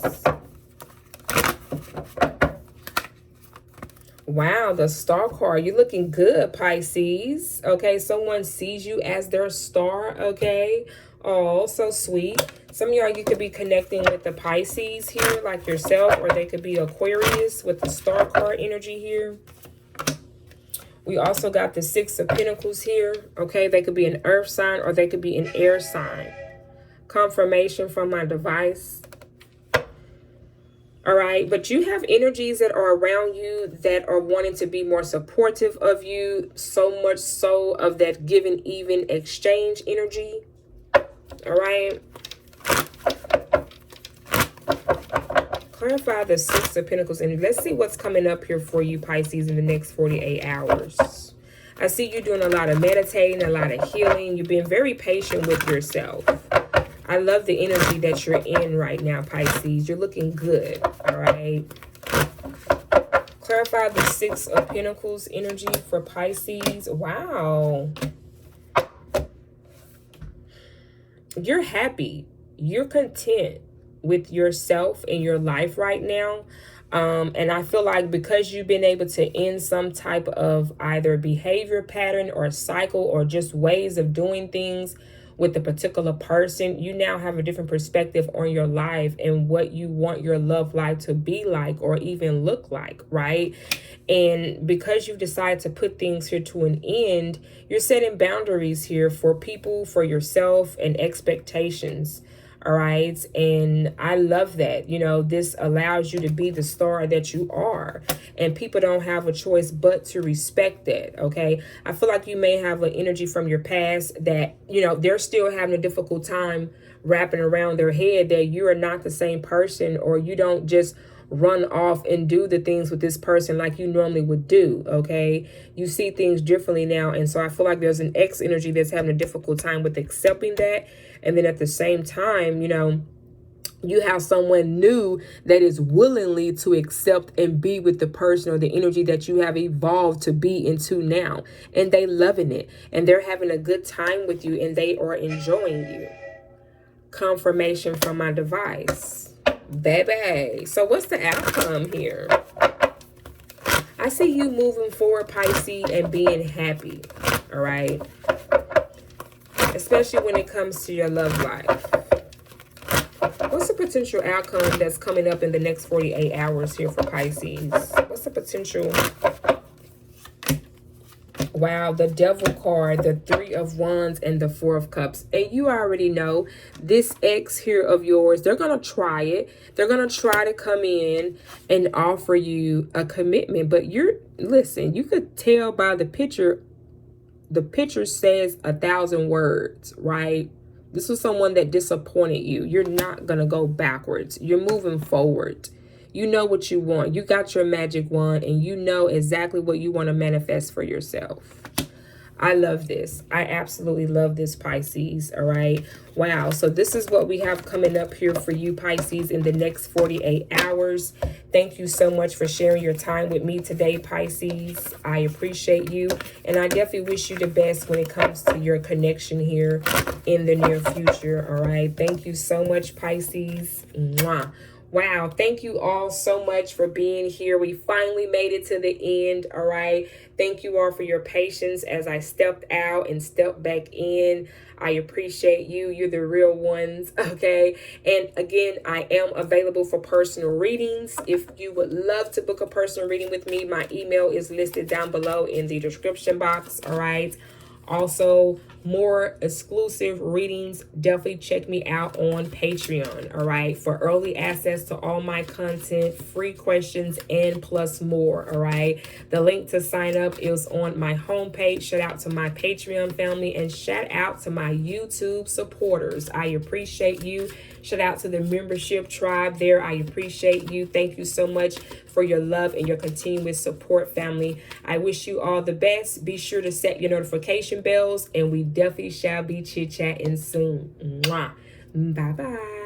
Wow, the star card. You're looking good, Pisces. Okay, someone sees you as their star, okay? Oh, so sweet. Some of y'all, you could be connecting with the Pisces here, like yourself, or they could be Aquarius with the star card energy here. We also got the Six of Pentacles here, okay? They could be an earth sign or they could be an air sign. Confirmation from my device. All right, but you have energies that are around you that are wanting to be more supportive of you, so much so of that give and even exchange energy. All right. Clarify the Six of Pentacles energy. Let's see what's coming up here for you, Pisces, in the next 48 hours. I see you doing a lot of meditating, a lot of healing. You're being very patient with yourself. I love the energy that you're in right now, Pisces. You're looking good, all right? Clarify the Six of Pentacles energy for Pisces. Wow. You're happy. You're content with yourself and your life right now. And I feel like because you've been able to end some type of either behavior pattern or cycle or just ways of doing things with a particular person, you now have a different perspective on your life and what you want your love life to be like or even look like, right? And because you've decided to put things here to an end, you're setting boundaries here for people, for yourself, and expectations. All right. And I love that. You know, this allows you to be the star that you are. And people don't have a choice but to respect that. Okay. I feel like you may have an energy from your past that, you know, they're still having a difficult time wrapping around their head that you are not the same person, or you don't just run off and do the things with this person like you normally would do. Okay. You see things differently now. And so I feel like there's an ex energy that's having a difficult time with accepting that. And then at the same time, you know, you have someone new that is willingly to accept and be with the person or the energy that you have evolved to be into now. And they loving it. And they're having a good time with you and they are enjoying you. Confirmation from my device. Baby. So what's the outcome here? I see you moving forward, Pisces, and being happy. All right. Especially when it comes to your love life. What's the potential outcome that's coming up in the next 48 hours here for Pisces? What's the potential? Wow, the Devil card, the Three of Wands, and the Four of Cups. And you already know this ex here of yours, they're going to try it. They're going to try to come in and offer you a commitment. But listen, you could tell by the picture. The picture says 1,000 words, right? This was someone that disappointed you. You're not going to go backwards. You're moving forward. You know what you want. You got your magic wand and you know exactly what you want to manifest for yourself. I love this. I absolutely love this, Pisces. All right. Wow. So this is what we have coming up here for you, Pisces, in the next 48 hours. Thank you so much for sharing your time with me today, Pisces. I appreciate you. And I definitely wish you the best when it comes to your connection here in the near future. All right. Thank you so much, Pisces. Mwah. Wow, thank you all so much for being here. We finally made it to the end, all right? Thank you all for your patience as I stepped out and stepped back in. I appreciate you. You're the real ones, okay? And again, I am available for personal readings. If you would love to book a personal reading with me, my email is listed down below in the description box, all right? Also, more exclusive readings, definitely check me out on Patreon, all right, for early access to all my content, free questions, and plus more, all right. The link to sign up is on my homepage. Shout out to my Patreon family and shout out to my YouTube supporters. I appreciate you. Shout out to the membership tribe there. I appreciate you. Thank you so much for your love and your continuous support, family. I wish you all the best. Be sure to set your notification bells, and we definitely shall be chit-chatting soon. Mwah. Bye-bye.